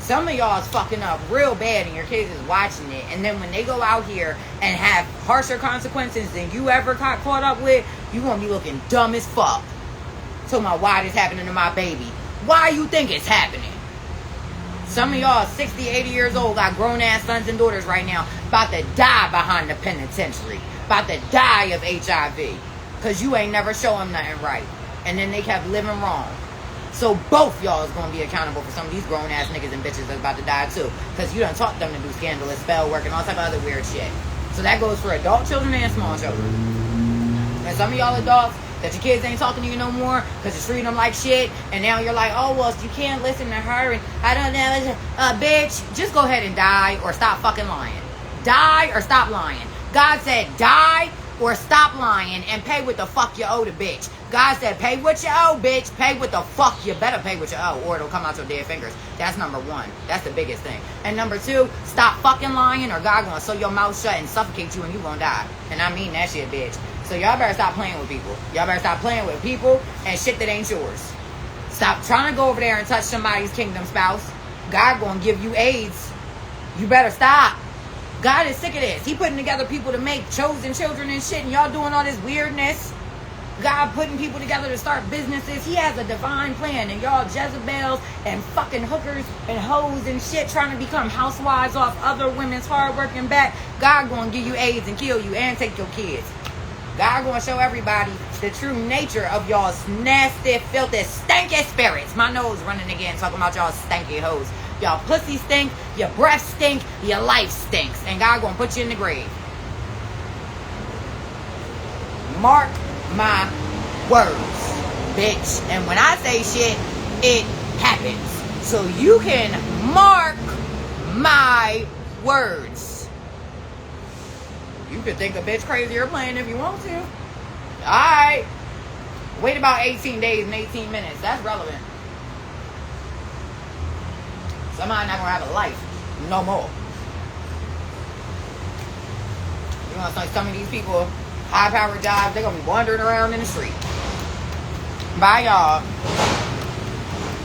Some of y'all is fucking up real bad and your kids is watching it. And then when they go out here and have harsher consequences than you ever got caught up with, you going to be looking dumb as fuck. Talking about why this happening to my baby. Why you think it's happening? Some of y'all 60, 80 years old got grown-ass sons and daughters right now about to die behind the penitentiary. About to die of HIV. Because you ain't never show them nothing right. And then they kept living wrong. So both y'all is going to be accountable for some of these grown-ass niggas and bitches that's about to die too. Because you done taught them to do scandalous spell work and all type of other weird shit. So that goes for adult children and small children. And some of y'all adults that your kids ain't talking to you no more because you're treating them like shit. And now you're like, oh, well, you can't listen to her. And I don't know. Bitch, just go ahead and die or stop fucking lying. Die or stop lying. God said die or stop lying and pay what the fuck you owe the bitch. God said pay what you owe, bitch. Pay what the fuck you better pay what you owe, or it'll come out your dead fingers. That's number 1. That's the biggest thing. And number 2, stop fucking lying or God gonna sew your mouth shut and suffocate you and you gonna die. And I mean that shit, bitch. So y'all better stop playing with people. Y'all better stop playing with people and shit that ain't yours. Stop trying to go over there and touch somebody's kingdom spouse. God gonna give you AIDS. You better stop. God is sick of this. He putting together people to make chosen children and shit, and y'all doing all this weirdness. God putting people together to start businesses. He has a divine plan. And y'all Jezebels and fucking hookers and hoes and shit trying to become housewives off other women's hard working back. God gonna give you AIDS and kill you and take your kids. God gonna show everybody the true nature of y'all's nasty, filthy, stanky spirits. My nose running again talking about y'all stanky hoes. Y'all pussy stink, your breath stink, your life stinks. And God gonna put you in the grave. Mark my words, bitch. And when I say shit, it happens. So you can mark my words. You could think a bitch crazy or playing if you want to. Alright. Wait about 18 days and 18 minutes. That's relevant. Somebody not gonna have a life no more. You're gonna say some of these people high powered jobs, they're gonna be wandering around in the street. Bye y'all.